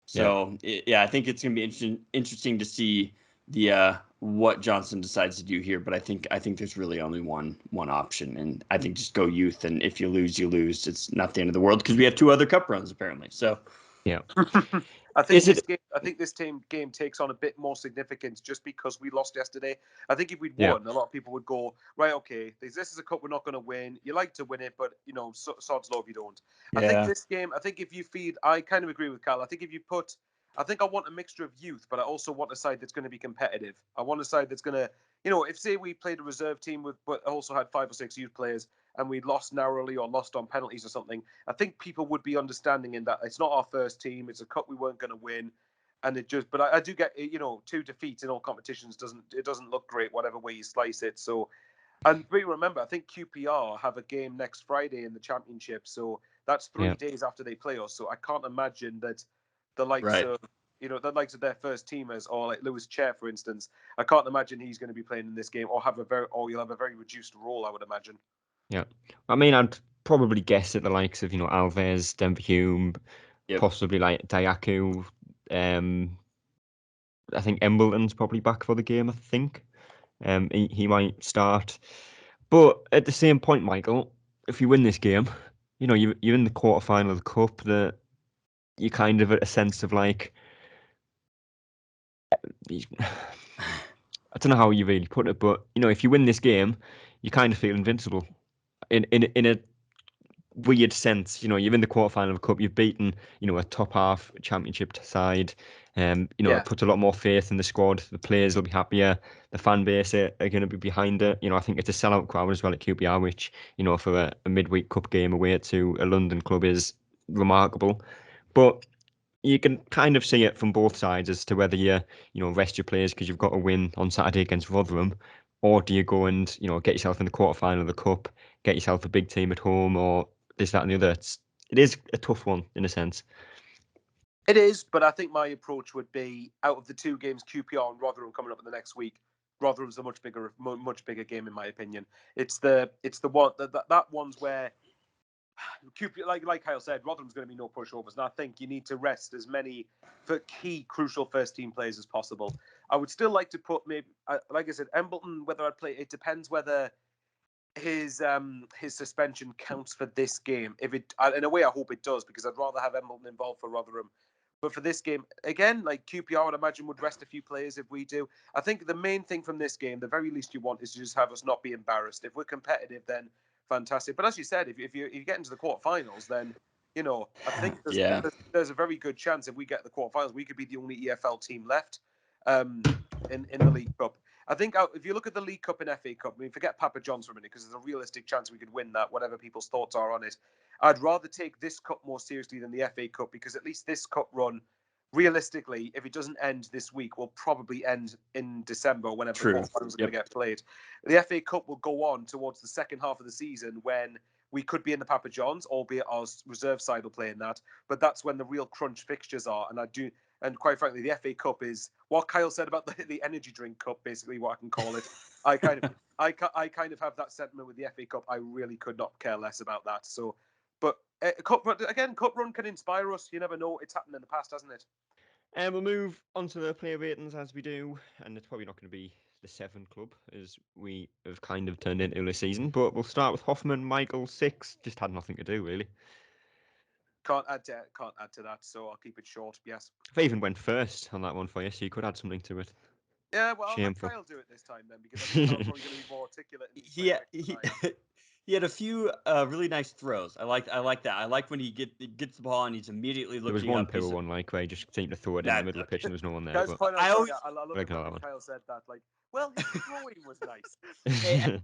So I think it's going to be interesting to see the what Johnson decides to do here, but I think there's really only one option, and I think just go youth, and if you lose, you lose. It's not the end of the world, because we have 2 other cup runs apparently. So yeah. I think this game takes on a bit more significance just because we lost yesterday. I think if we'd won, a lot of people would go, right, okay, this is a cup we're not going to win. You like to win it, but sod's law if you don't. I think this game, if you feed, I kind of agree with Cal. I think I want a mixture of youth, but I also want a side that's going to be competitive. I want a side that's going to, if say we played a reserve team but also had 5 or 6 youth players, and we lost narrowly or lost on penalties or something, I think people would be understanding in that it's not our first team. It's a cup we weren't going to win. And but I do get, 2 defeats in all competitions doesn't look great, whatever way you slice it. So, and remember, I think QPR have a game next Friday in the Championship. So that's 3 days after they play us. So I can't imagine that the likes of, the likes of their first teamers, or like Lewis Chair, for instance, I can't imagine he's going to be playing in this game, or you'll have a very reduced role, I would imagine. Yeah, I mean, I'd probably guess at the likes of Alves, Denver Hume, possibly like Diaku. I think Embleton's probably back for the game. I think he might start, but at the same point, Michael, if you win this game, you're in the quarterfinal of the cup. That you kind of at a sense of like, I don't know how you really put it, but if you win this game, you kind of feel invincible. In a weird sense, you're in the quarterfinal of the cup. You've beaten, a top half championship side. It puts a lot more faith in the squad. The players will be happier. The fan base are going to be behind it. I think it's a sellout crowd as well at QPR, which for a midweek cup game away to a London club is remarkable. But you can kind of see it from both sides as to whether you rest your players because you've got a win on Saturday against Rotherham, or do you go and get yourself in the quarterfinal of the cup, get yourself a big team at home, or this, that, and the other. It is a tough one in a sense. It is, but I think my approach would be, out of the two games, QPR and Rotherham coming up in the next week, Rotherham's a much bigger game in my opinion. It's the one that one's where QPR, like Kyle said, Rotherham's going to be no pushovers, and I think you need to rest as many for key crucial first team players as possible. I would still like to put maybe, like I said, Embleton. Whether I'd play, it depends whether his suspension counts for this game. If it, in a way, I hope it does, because I'd rather have Embleton involved for Rotherham. But for this game, again, like QPR, I'd imagine would rest a few players if we do. I think the main thing from this game, the very least you want, is to just have us not be embarrassed. If we're competitive, then fantastic. But as you said, if you get into the quarterfinals, then I think there's a very good chance if we get the quarterfinals, we could be the only EFL team left in the League Cup. I think if you look at the League Cup and FA Cup, I mean, forget Papa John's for a minute, because there's a realistic chance we could win that, whatever people's thoughts are on it. I'd rather take this cup more seriously than the FA Cup, because at least this cup run, realistically, if it doesn't end this week, will probably end in December, whenever the quarterfinals are going to get played. The FA Cup will go on towards the second half of the season, when we could be in the Papa John's, albeit our reserve side will play in that. But that's when the real crunch fixtures are. And quite frankly, the FA Cup is what Kyle said about the energy drink cup, basically what I can call it. I kind of have that sentiment with the FA Cup. I really could not care less about that. So, but again, cup run can inspire us. You never know. It's happened in the past, hasn't it? And we'll move on to the player ratings as we do, and it's probably not going to be the 7 club as we have kind of turned into this season. But we'll start with Hoffman. Michael 6, just had nothing to do really. Can't add to that, so I'll keep it short. Yes. If I even went first on that one for you, so you could add something to it. Yeah, well, Shameful. I'll let Kyle do it this time then, because I think Kyle's probably going to be more articulate. He had a few really nice throws. I like that. I like when he gets the ball and he's immediately looking up. There was one poor one, like, where he just seemed to throw it in the middle of the pitch and there was no one there. Guys, but I love it when Kyle said that. Like, well, his throwing was nice. Hey,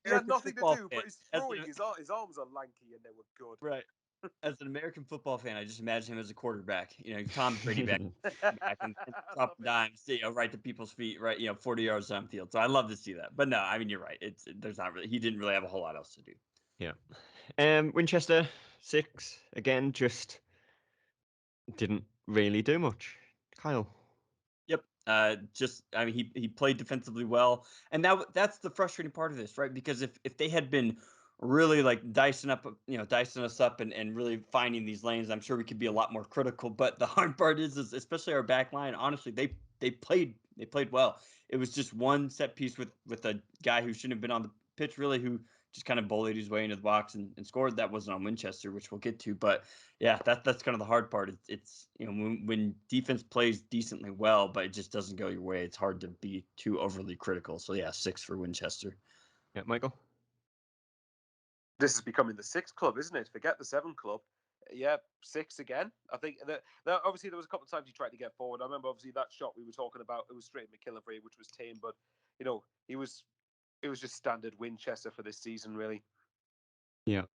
he had nothing to do, but his throwing, his arms are lanky and they were good. Right. As an American football fan, I just imagine him as a quarterback. Tom Brady back and drop dimes, right to people's feet, right? 40 yards down field. So I love to see that. But no, I mean, you're right. There's not really. He didn't really have a whole lot else to do. Yeah. Winchester 6 again, just didn't really do much. Kyle. Yep. I mean, he played defensively well, and that's the frustrating part of this, right? Because if they had been really like dicing us up and really finding these lanes, I'm sure we could be a lot more critical. But the hard part is especially our back line. Honestly, they played well. It was just one set piece with a guy who shouldn't have been on the pitch, really, who just kind of bullied his way into the box and scored. That wasn't on Winchester, which we'll get to. But yeah, that's kind of the hard part. It's when defense plays decently well, but it just doesn't go your way, it's hard to be too overly critical. So yeah, 6 for Winchester. Yeah, Michael. This is becoming the 6 club, isn't it? Forget the 7 club. Yeah, 6 again. I think that obviously there was a couple of times he tried to get forward. I remember obviously that shot we were talking about. It was straight at McKillivray, which was tame, but it was just standard Winchester for this season, really. Yeah.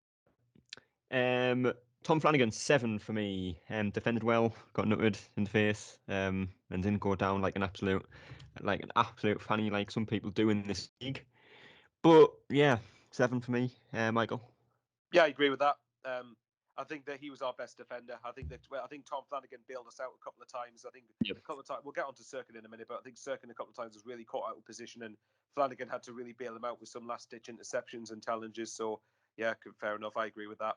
Tom Flanagan 7 for me. Defended well, got nutted in the face, and didn't go down like an absolute fanny like some people do in this league. But yeah, 7 for me. Michael. Yeah, I agree with that. I think that he was our best defender. I think Tom Flanagan bailed us out a couple of times. I think a couple of times, we'll get on to Cirkin in a minute, but I think Cirkin a couple of times was really caught out of position, and Flanagan had to really bail him out with some last ditch interceptions and challenges. So yeah, fair enough. I agree with that.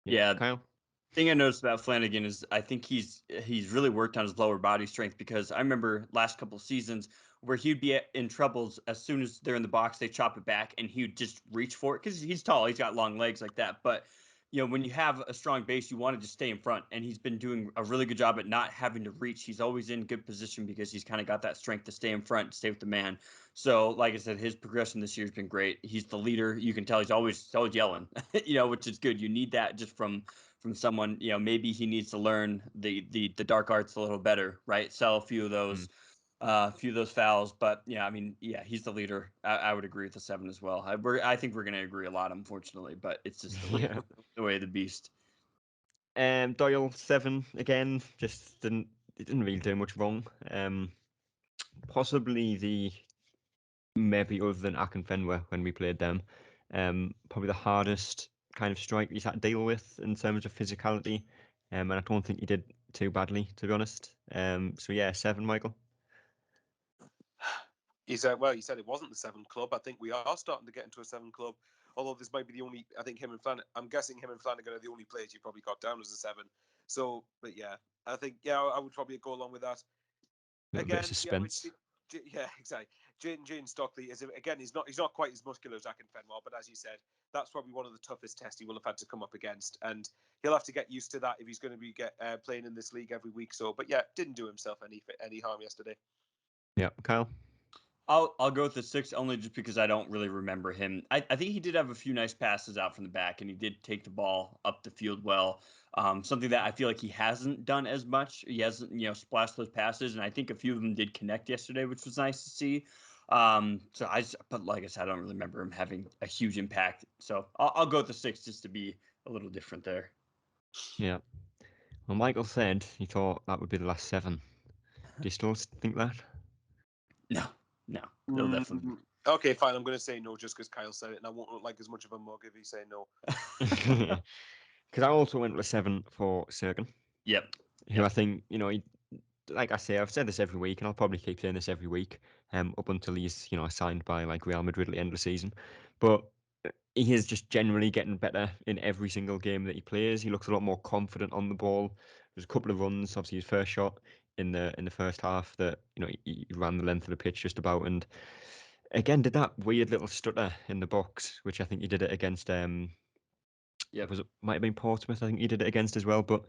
Yeah. Kyle. Thing I noticed about Flanagan is I think he's really worked on his lower body strength, because I remember last couple of seasons where he'd be in troubles as soon as they're in the box, they chop it back and he would just reach for it because he's tall, he's got long legs like that. But when you have a strong base, you want to just stay in front, and he's been doing a really good job at not having to reach. He's always in good position because he's kind of got that strength to stay in front, stay with the man. So, like I said, his progression this year has been great. He's the leader. You can tell he's always yelling, which is good. You need that just from someone. Maybe he needs to learn the dark arts a little better, right? Sell a few of those. A few of those fouls, but yeah, I mean, yeah, he's the leader. I would agree with the 7 as well. I think we're going to agree a lot, unfortunately, but it's just the way of the beast. Doyle 7 again. Just didn't really do much wrong. Possibly maybe other than Akinfenwa when we played them, probably the hardest kind of striker he's had to deal with in terms of physicality. And I don't think he did too badly, to be honest. So yeah, 7, Michael. He said, well, you said it wasn't the 7 club. I think we are starting to get into a 7 club. Although this might be the only, I think I'm guessing him and Flanagan are the only players you probably got down as a 7. So, but yeah, I think, I would probably go along with that. A little bit of suspense. Yeah, exactly. Jane Stockley is, again, he's not quite as muscular as Akinfenwa, but as you said, that's probably one of the toughest tests he will have had to come up against, and he'll have to get used to that if he's going to be playing in this league every week. So, but yeah, didn't do himself any harm yesterday. Yeah, Kyle. I'll go with the 6 only just because I don't really remember him. I think he did have a few nice passes out from the back, and he did take the ball up the field well. Something that I feel like he hasn't done as much. He hasn't, splashed those passes, and I think a few of them did connect yesterday, which was nice to see. But like I said, I don't really remember him having a huge impact. So I'll go with the 6 just to be a little different there. Yeah. Well, Michael said he thought that would be the last 7. Do you still think that? No, they'll definitely. Okay, fine. I'm going to say no just because Kyle said it, and I won't look like as much of a mug if he say no. Because I also went with a 7 for Sergen. Yep. Who I think, like I say, I've said this every week, and I'll probably keep saying this every week, up until he's, signed by like Real Madrid at the end of the season. But he is just generally getting better in every single game that he plays. He looks a lot more confident on the ball. There's a couple of runs, obviously his first shot in the first half that he ran the length of the pitch just about, and again did that weird little stutter in the box, which I think he did it against might have been Portsmouth. I think he did it against as well, but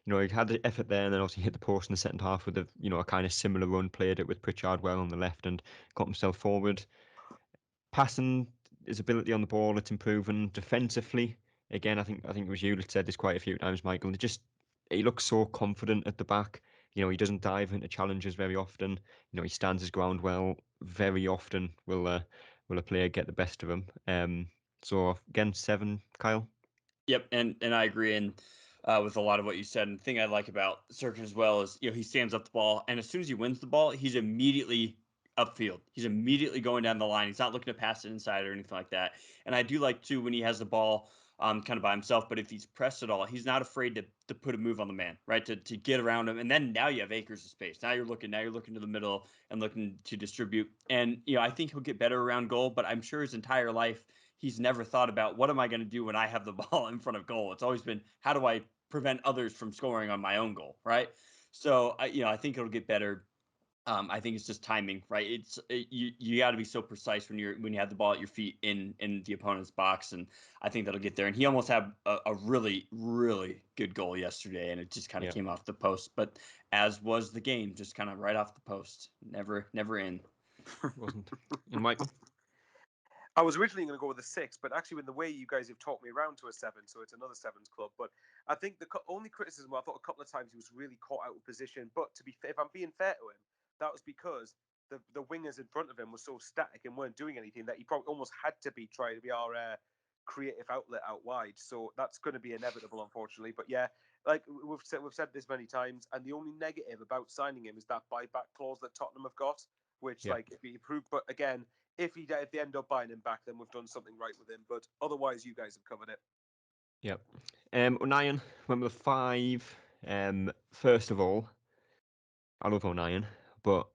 he had the effort there, and then obviously hit the post in the second half with a kind of similar run, played it with Pritchard well on the left and got himself forward. Passing, his ability on the ball, it's improving defensively. Again, I think it was you that said this quite a few times, Michael. He looks so confident at the back. He doesn't dive into challenges very often. He stands his ground well. Very often will a player get the best of him. So again, 7, Kyle. Yep, and I agree with a lot of what you said. And the thing I like about Serkin as well is he stands up the ball, and as soon as he wins the ball, he's immediately upfield. He's immediately going down the line. He's not looking to pass it inside or anything like that. And I do like too when he has the ball kind of by himself, but if he's pressed at all, he's not afraid to put a move on the man, right? To get around him. And then now you have acres of space. Now you're looking to the middle and looking to distribute. And I think he'll get better around goal, but I'm sure his entire life he's never thought about what am I going to do when I have the ball in front of goal. It's always been how do I prevent others from scoring on my own goal, right? So I think it'll get better. I think it's just timing, right? You got to be so precise when you have the ball at your feet in the opponent's box, and I think that'll get there. And he almost had a really really good goal yesterday, and it just kind of came off the post. But as was the game, just kind of right off the post, never in. Wasn't. And Michael. I was originally going to go with a 6, but actually, in the way you guys have talked me around to a 7, so it's another 7's club. But I think the only criticism, I thought a couple of times he was really caught out of position. But to be fair, if I'm being fair to him, that was because the wingers in front of him were so static and weren't doing anything that he probably almost had to be trying to be our creative outlet out wide. So that's going to be inevitable, unfortunately. But yeah, like we've said this many times, and the only negative about signing him is that buyback clause that Tottenham have got, which if he approved. But again, if they end up buying him back, then we've done something right with him. But otherwise, you guys have covered it. Yep. O'Nien went with 5. First of all, I love O'Nien, but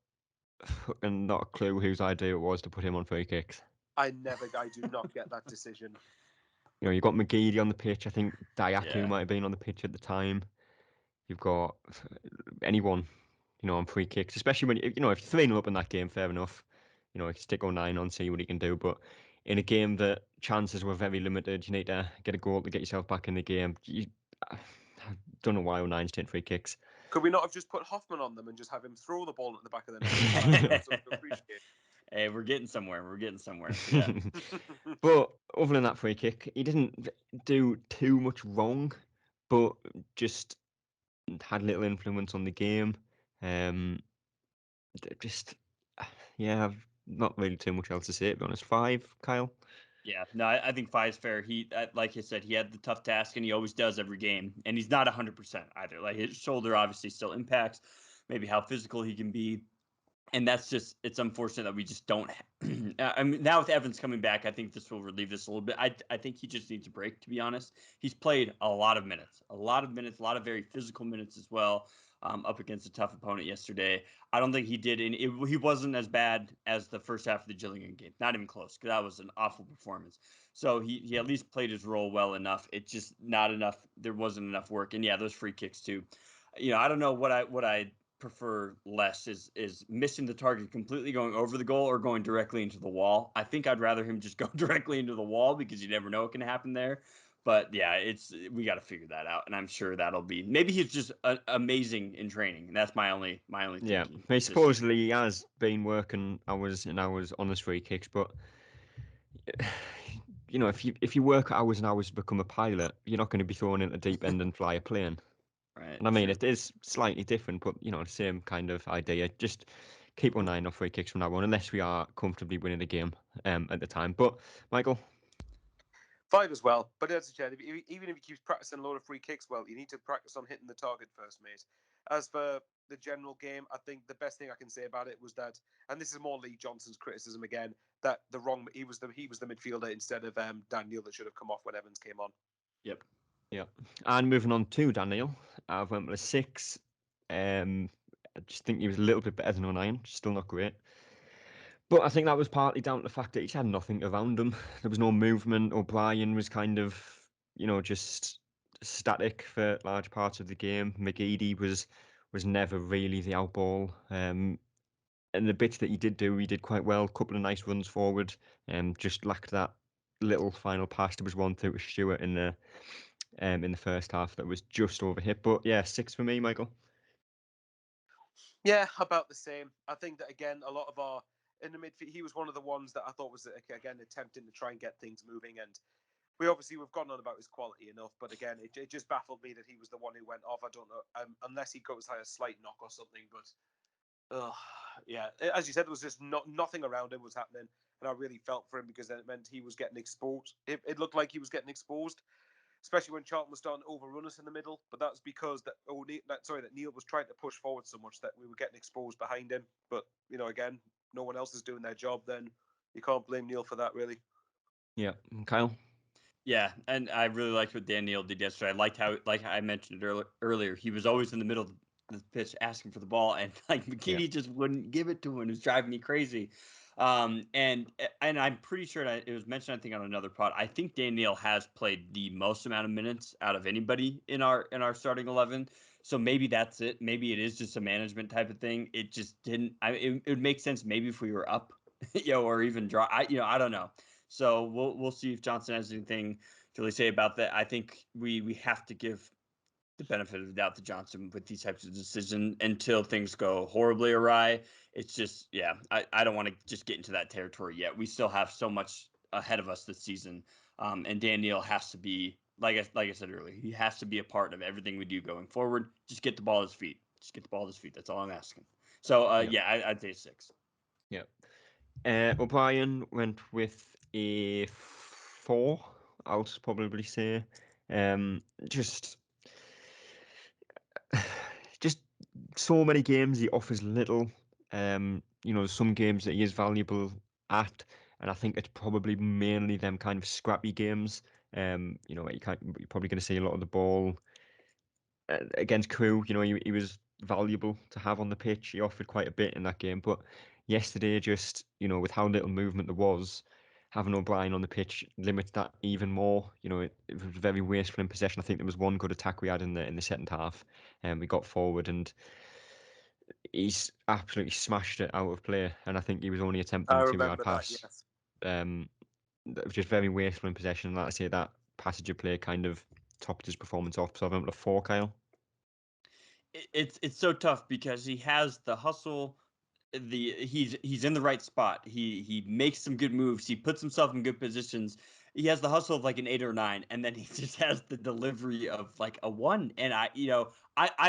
fucking not a clue whose idea it was to put him on free kicks. I do not get that decision. You've got McGeady on the pitch. I think Diaku might have been on the pitch at the time. You've got anyone, on free kicks, especially when if you're 3-0 up in that game, fair enough. Stick O'Nien on, see what he can do. But in a game that chances were very limited, you need to get a goal to get yourself back in the game. I don't know why O'Nien's taking free kicks. Could we not have just put Hoffman on them and just have him throw the ball at the back of the net? Hey, we're getting somewhere. Yeah. But other than that free kick, he didn't do too much wrong, but just had little influence on the game. I've not really too much else to say, to be honest. 5, Kyle? Yeah, no, I think 5 is fair. He, like I said, he had the tough task, and he always does every game. And he's not 100% either. Like his shoulder obviously still impacts maybe how physical he can be, and that's just it's unfortunate that we just don't. I mean, now with Evans coming back, I think this will relieve this a little bit. I think he just needs a break. To be honest, he's played a lot of minutes, a lot of very physical minutes as well. Up against a tough opponent yesterday. I don't think he did. He wasn't as bad as the first half of the Gillingham game. Not even close, because that was an awful performance. So he at least played his role well enough. It's just not enough. There wasn't enough work. And yeah, those free kicks too. I don't know what I prefer less is missing the target completely, going over the goal, or going directly into the wall. I think I'd rather him just go directly into the wall, because you never know what can happen there. But yeah, we got to figure that out, and I'm sure that'll be. Maybe he's just amazing in training, and that's my only Yeah, thinking. he supposedly he has been working hours and hours on his free kicks, but if you work hours and hours to become a pilot, you're not going to be thrown into the deep end and fly a plane. Right. And I mean, True. it is slightly different, but the same kind of idea. Just keep an eye on free kicks from now on, unless we are comfortably winning the game at the time. But Michael, 5 as well. But as I said, even if he keeps practicing a load of free kicks, well, you need to practice on hitting the target first, mate. As for the general game, I think the best thing I can say about it was that, and this is more Lee Johnson's criticism again, that he was the midfielder instead of Daniel that should have come off when Evans came on. Yep. yeah. And moving on to Daniel, I went with a 6. I just think he was a little bit better than O'Nien. Still not great. But I think that was partly down to the fact that he had nothing around him. There was no movement. O'Brien was kind of, just static for large parts of the game. McGeady was never really the outball. And the bits that he did do, he did quite well. A couple of nice runs forward. Just lacked that little final pass. There was one through to Stewart in the first half that was just over hit. But yeah, 6 for me, Michael. Yeah, about the same. I think that again, a lot of our in the midfield, he was one of the ones that I thought was again attempting to try and get things moving. And we've gone on about his quality enough, but again, it just baffled me that he was the one who went off. I don't know, unless he goes like a slight knock or something. But yeah, as you said, there was just nothing around him was happening, and I really felt for him because then it meant he was getting exposed. It looked like he was getting exposed, especially when Charlton was starting to overrun us in the middle. But that's because that Neil was trying to push forward so much that we were getting exposed behind him. But again, no one else is doing their job. Then you can't blame Neil for that, really. Yeah, Kyle. Yeah, and I really liked what Dan Neal did yesterday. I liked how, like I mentioned it earlier, he was always in the middle of the pitch asking for the ball, and like McKinney just wouldn't give it to him. It was driving me crazy. And I'm pretty sure it was mentioned, I think, on another pod. I think Dan Neal has played the most amount of minutes out of anybody in our starting 11. So maybe that's it. Maybe it is just a management type of thing. It just didn't. It would make sense maybe if we were up, or even draw. I don't know. So we'll see if Johnson has anything to really say about that. I think we have to give the benefit of the doubt to Johnson with these types of decisions until things go horribly awry. It's just, yeah, I don't want to just get into that territory yet. We still have so much ahead of us this season, and Dan Neal has to be, like I said earlier, he has to be a part of everything we do going forward. Just get the ball at his feet. Just get the ball at his feet. That's all I'm asking. So I'd say 6. Yeah. O'Brien went with a 4, I'll probably say. Just just so many games he offers little. Some games that he is valuable at, and I think it's probably mainly them kind of scrappy games. You're probably going to see a lot of the ball against Crew. He was valuable to have on the pitch. He offered quite a bit in that game, but yesterday, just with how little movement there was, having O'Brien on the pitch limits that even more. It was very wasteful in possession. I think there was one good attack we had in the second half, and we got forward, and he's absolutely smashed it out of play. And I think he was only attempting I a 2-yard remember that. pass. Yes. That was just very wasteful in possession. And like I say, that passage of play kind of topped his performance off. So I went with a 4, Kyle. It's so tough because he has the hustle. He's in the right spot. He makes some good moves. He puts himself in good positions, he has the hustle of like an 8 or 9, and then he just has the delivery of like a 1. And I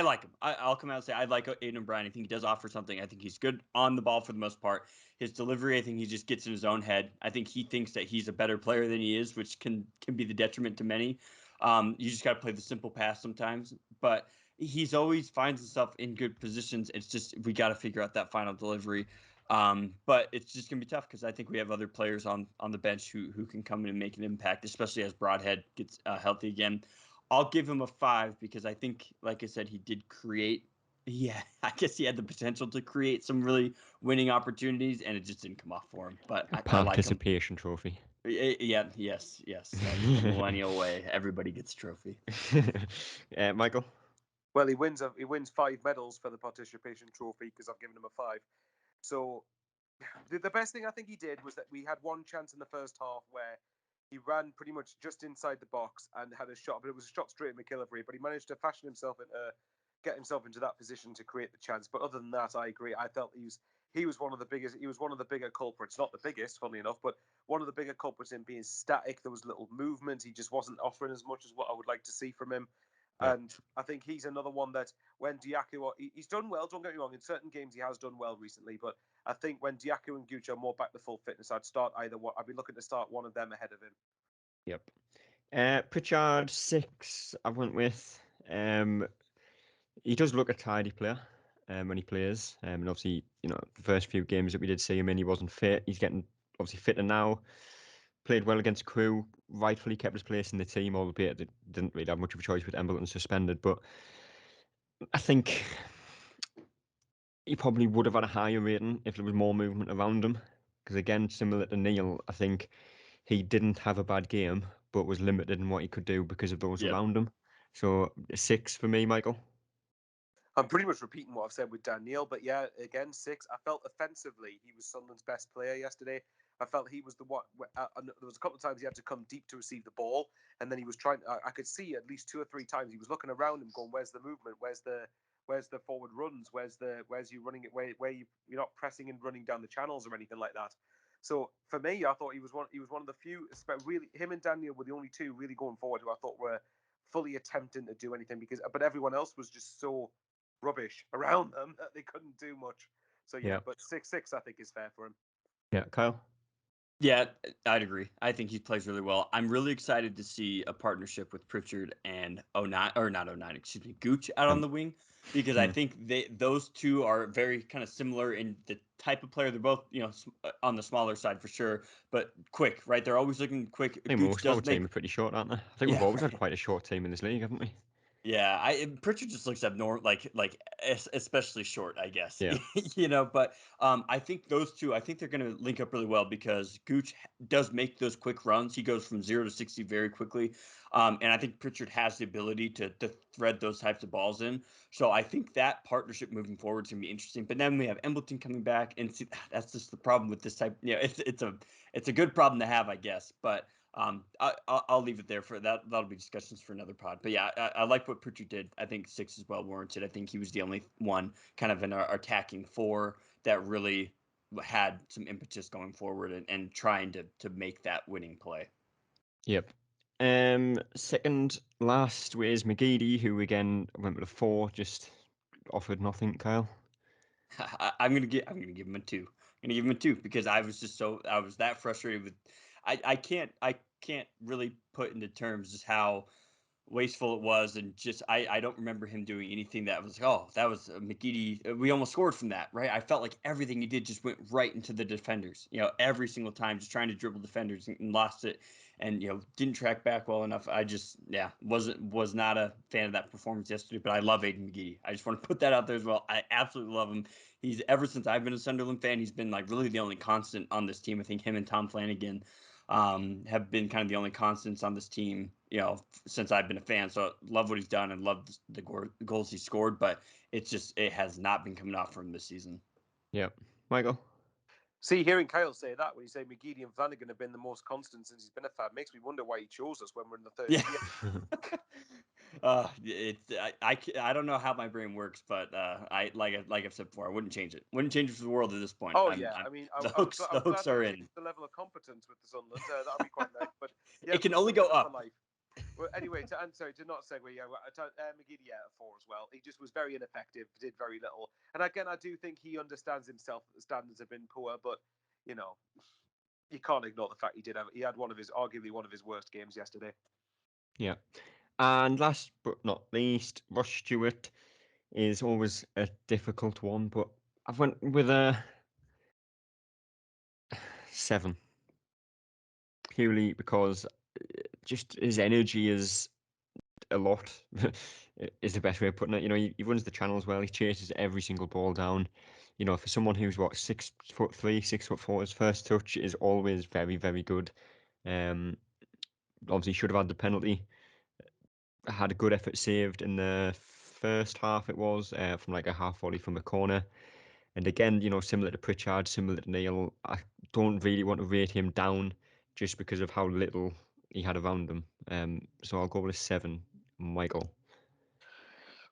like him. I'll come out and say I like Aiden O'Brien. I think he does offer something. I think he's good on the ball for the most part. His delivery, I think he just gets in his own head. I think he thinks that he's a better player than he is, which can be the detriment to many. You just got to play the simple pass sometimes, but he's always finds himself in good positions. It's just we got to figure out that final delivery. But it's just gonna be tough because I think we have other players on the bench who can come in and make an impact, especially as Broadhead gets healthy again. I'll give him a 5 because I think, like I said, he did create. Yeah, I guess he had the potential to create some really winning opportunities, and it just didn't come off for him. But I like him. Participation trophy. Yeah, yes. The millennial way, everybody gets a trophy. Michael? Well, he wins 5 medals for the participation trophy because I've given him a 5. So the best thing I think he did was that we had one chance in the first half where he ran pretty much just inside the box and had a shot, but it was a shot straight at McIllivery. But he managed to fashion himself get himself into that position to create the chance. But other than that, I agree. I felt he was one of the biggest. He was one of the bigger culprits. Not the biggest, funnily enough, but one of the bigger culprits in being static. There was little movement. He just wasn't offering as much as what I would like to see from him. Yeah. And I think he's another one that when Diaku, he's done well, don't get me wrong, in certain games he has done well recently, but I think when Diaku and Gooch are more back to full fitness, I'd be looking to start one of them ahead of him. Yep. Pritchard 6, I went with. He does look a tidy player when he plays. And obviously, the first few games that we did see him in, he wasn't fit. He's getting obviously fitter now. Played well against Crewe, rightfully kept his place in the team, albeit it didn't really have much of a choice with Embleton suspended. But I think he probably would have had a higher rating if there was more movement around him. Because again, similar to Neil, I think he didn't have a bad game, but was limited in what he could do because of those around him. So 6 for me, Michael. I'm pretty much repeating what I've said with Daniel, but yeah, again, 6. I felt offensively he was Sunderland's best player yesterday. I felt he was the one. There was a couple of times he had to come deep to receive the ball, and then he was trying. I could see at least 2 or 3 times he was looking around him, going, "Where's the movement? Where's the forward runs? Where's you running it? Where you're not pressing and running down the channels or anything like that." So for me, I thought he was one of the few. Really, him and Daniel were the only 2 really going forward who I thought were fully attempting to do anything but everyone else was just so rubbish around them that they couldn't do much. So yeah. But 6-6 I think is fair for him. Yeah, Kyle. Yeah, I'd agree. I think he plays really well. I'm really excited to see a partnership with Pritchard and 09 or not 09, excuse me, Gooch out on the wing, because I think those 2 are very kind of similar in the type of player. They're both, on the smaller side for sure, but quick, right? They're always looking quick. I think Gooch most of our team are pretty short, aren't they? I think we've always had quite a short team in this league, haven't we? Yeah, Pritchard just looks abnormal, like especially short, I guess. Yeah. But I think those 2, I think they're going to link up really well because Gooch does make those quick runs. He goes from 0 to 60 very quickly, and I think Pritchard has the ability to thread those types of balls in. So I think that partnership moving forward is going to be interesting. But then we have Embleton coming back, and see, that's just the problem with this type. It's a good problem to have, I guess, but. I'll leave it there for that. That'll be discussions for another pod. But yeah, I like what Pritchard did. I think 6 is well warranted. I think he was the only one kind of in our attacking 4 that really had some impetus going forward and trying to make that winning play. Yep. Second last was McGeady, who again went with a 4, just offered nothing. Kyle. I'm gonna give him a 2. I'm gonna give him a 2 because I was that frustrated with. I can't really put into terms just how wasteful it was, and just I don't remember him doing anything that was like, oh, that was McGeady. We almost scored from that, right? I felt like everything he did just went right into the defenders, every single time, just trying to dribble defenders and lost it, and didn't track back well enough. I just was not a fan of that performance yesterday, but I love Aiden McGeady. I just want to put that out there as well. I absolutely love him. He's ever since I've been a Sunderland fan, he's been like really the only constant on this team. I think him and Tom Flanagan have been kind of the only constants on this team, since I've been a fan. So love what he's done and love the goals he scored, but it has not been coming off for him this season. Yep. Michael? See, hearing Kyle say that when you say McGeady and Flanagan have been the most constant since he's been a fan makes me wonder why he chose us when we're in the third tier. I don't know how my brain works, but I like I've said before, I wouldn't change it. Wouldn't change it for the world at this point. Oh yeah, I mean, the I'm hooks glad are we in. reached the level of competence with the Sunderland. That'll be quite nice. But yeah, It can for only go Sunderland up. for life. Well, anyway, to not segue, yeah, McGeady at 4 as well. He just was very ineffective, did very little. And again, I do think he understands himself that the standards have been poor, but you know, you can't ignore the fact he had arguably one of his worst games yesterday. Yeah. And last but not least, Ross Stewart is always a difficult one, but I've went with a 7. Purely because just his energy is a lot, is the best way of putting it. You know, he runs the channels well, he chases every single ball down. You know, for someone who's 6'3", 6'4", his first touch is always very, very good. Obviously should have had the penalty. Had a good effort saved in the first half, it was from like a half volley from a corner. And again, you know, similar to Pritchard, similar to Neil, I don't really want to rate him down just because of how little he had around him. So I'll go with a 7, Michael.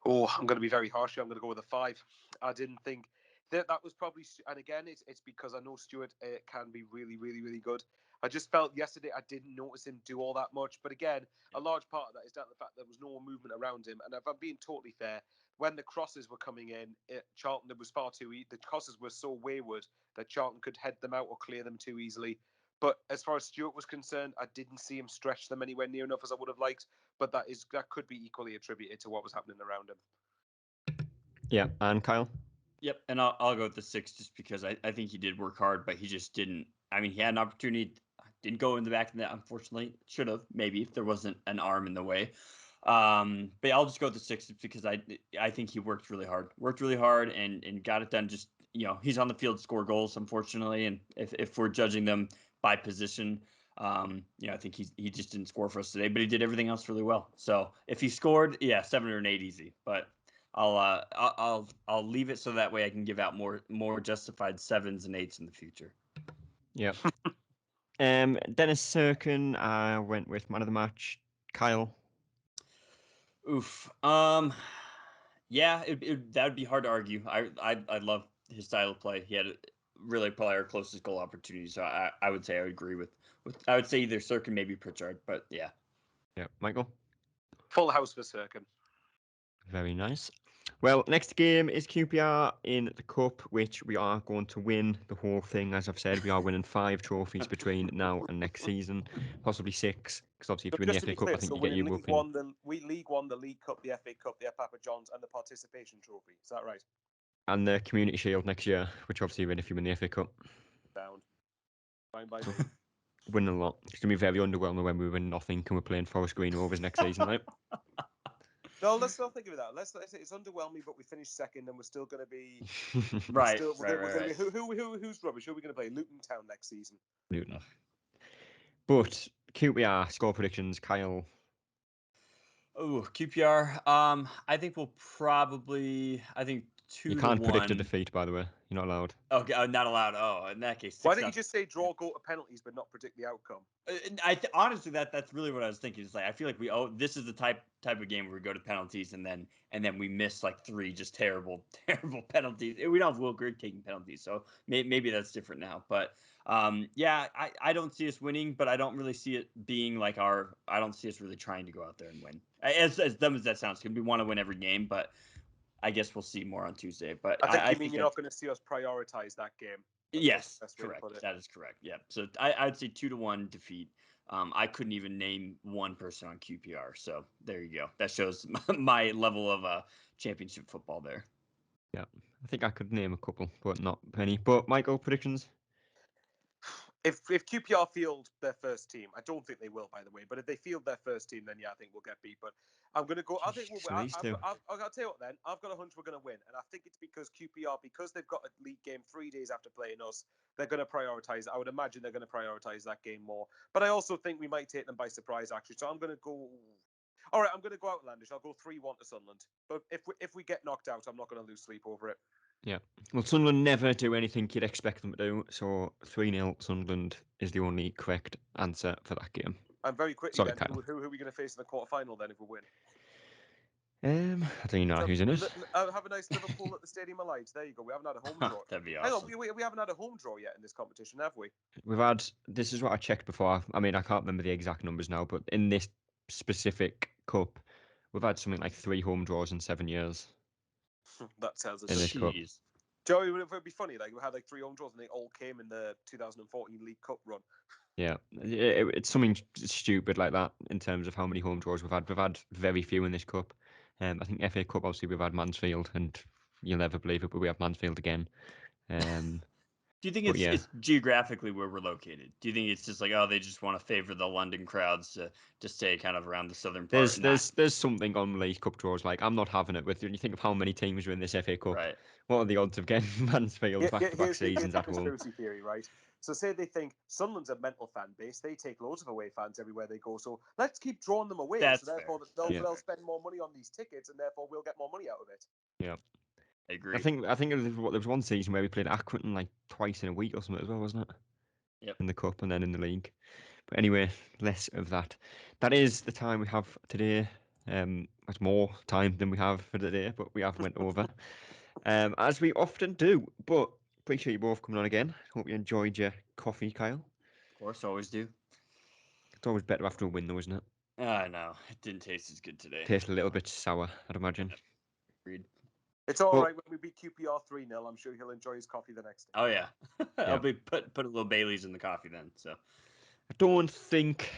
Oh, I'm going to be very harsh. I'm going to go with a 5. I didn't think that was probably, and again, it's because I know Stewart can be really, really, really good. I just felt yesterday I didn't notice him do all that much. But again, a large part of that is down to the fact there was no movement around him. And if I'm being totally fair, when the crosses were coming in, Charlton, there was far too the crosses were so wayward that Charlton could head them out or clear them too easily. But as far as Stewart was concerned, I didn't see him stretch them anywhere near enough as I would have liked. But that could be equally attributed to what was happening around him. Yeah, and Kyle? Yep, and I'll go with the 6 just because I think he did work hard, but he just didn't. I mean, he had an opportunity, didn't go in the back of the net, unfortunately. Should have, maybe, if there wasn't an arm in the way. But I'll just go with the 6 because I think he worked really hard and got it done. Just, you know, he's on the field to score goals, unfortunately, and if we're judging them by position, you know, I think he just didn't score for us today, but he did everything else really well. So if he scored, yeah, 7 or an 8 easy, but I'll leave it so that way I can give out more justified 7s and 8s in the future. Yep. Dennis Serkin, I went with man of the match. Kyle? Oof. Yeah, that would be hard to argue. I love his style of play. He had really probably our closest goal opportunity. So I would say I would agree with I would say either Serkin, maybe Pritchard, but yeah. Yeah, Michael? Full house for Serkin. Very nice. Well, next game is QPR in the Cup, which we are going to win the whole thing. As I've said, we are winning 5 trophies between now and next season, possibly 6, because obviously if you win the FA Cup, I think you get winning European. League One, the League Cup, the FA Cup, the Papa John's, and the participation trophy. Is that right? And the Community Shield next year, which obviously you win if you win the FA Cup. Down. Fine by me. Win a lot. It's going to be very underwhelming when we win nothing and we're playing Forest Green Rovers next season, right? No, let's not think of that. Let's say it's underwhelming, but we finished second, and we're still going to be right. Who's rubbish? Who are we going to play? Luton Town next season. Luton. But QPR score predictions, Kyle. Oh, QPR. I think we'll probably. I think 2-1. You can't predict a defeat, by the way. You're not allowed. Okay, not allowed. Oh, in that case, 6-0. Why don't you just say draw, go to penalties, but not predict the outcome? Honestly, that's really what I was thinking. It's like I feel like this is the type of game where we go to penalties and then we miss like 3 just terrible penalties. We don't have Will Grigg taking penalties, so maybe that's different now. But yeah, I don't see us winning, but I don't really see it being like I don't see us really trying to go out there and win. As dumb as that sounds, because we want to win every game, but I guess we'll see more on Tuesday. But I think you're not going to see us prioritize that game. Yes, correct. That is correct. Yeah. So I'd say 2-1 defeat. I couldn't even name one person on QPR. So there you go. That shows my level of championship football there. Yeah, I think I could name a couple, but not many. But Michael, predictions? If QPR field their first team, I don't think they will, by the way. But if they field their first team, then yeah, I think we'll get beat. But I'm going to go. I think I'll tell you what. Then I've got a hunch we're going to win, and I think it's because QPR, because they've got a league game 3 days after playing us, they're going to prioritize. I would imagine they're going to prioritize that game more. But I also think we might take them by surprise, actually. So I'm going to go. All right, I'm going to go outlandish. I'll go 3-1 to Sunderland. But if we get knocked out, I'm not going to lose sleep over it. Yeah. Well, Sunderland never do anything you'd expect them to do, so 3-0 Sunderland is the only correct answer for that game. And very quickly, then, who are we going to face in the quarterfinal then if we win? I don't even know who's in it. Have a nice Liverpool at the Stadium of Light. There you go. We haven't had a home draw. That'd be Hang awesome. on, we haven't had a home draw yet in this competition, have we? We've had, this is what I checked before. I mean, I can't remember the exact numbers now, but in this specific cup, we've had something like 3 home draws in 7 years That tells us. in this cup. Jeez. Joey, would it be funny? Like we had like 3 home draws and they all came in the 2014 League Cup run. Yeah, it's something stupid like that in terms of how many home draws we've had. We've had very few in this cup. I think FA Cup, obviously, we've had Mansfield, and you'll never believe it, but we have Mansfield again. Do you think But it's yeah. it's geographically where we're located? Do you think it's just like, oh, they just want to favor the London crowds to stay kind of around the southern part? There's something on League Cup draws. Like, I'm not having it with you. When you think of how many teams are in this FA Cup, Right. what are the odds of getting Mansfield back-to-back Here's seasons the at home? conspiracy theory, right? So say they think Sunderland's a mental fan base. They take loads of away fans everywhere they go. So let's keep drawing them away. That's so therefore fair. they'll spend more money on these tickets, and therefore we'll get more money out of it. Yeah. I agree. I think there was one season where we played Accrington like twice in a week or something as well, wasn't it? Yep. In the cup and then in the league. But anyway, less of that. That is the time we have today. That's more time than we have for today, but we have went over, as we often do. But appreciate you both coming on again. Hope you enjoyed your coffee, Kyle. Of course, always do. It's always better after a win, though, isn't it? I know. It didn't taste as good today. Tastes a little bit sour, I'd imagine. Agreed. It's all Well- right when we beat QPR 3-0. I'm sure he'll enjoy his coffee the next day. Oh yeah. Yeah. I'll be put a little Bailey's in the coffee then. So I don't think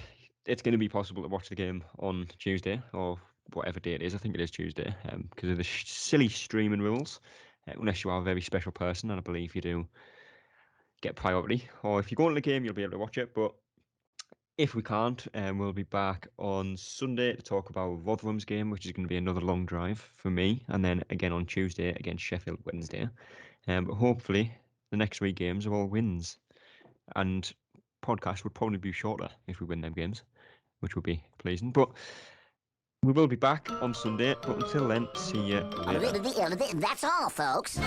it's going to be possible to watch the game on Tuesday or whatever day it is. I think it is Tuesday because of the silly streaming rules. Unless you are a very special person, and I believe you do get priority. Or if you go to the game, you'll be able to watch it. But if we can't, we'll be back on Sunday to talk about Rotherham's game, which is going to be another long drive for me. And then again on Tuesday against Sheffield Wednesday. But hopefully the next 3 games are all wins. And podcast would probably be shorter if we win them games, which would be pleasing. But we will be back on Sunday. But until then, see you later. That's all, folks.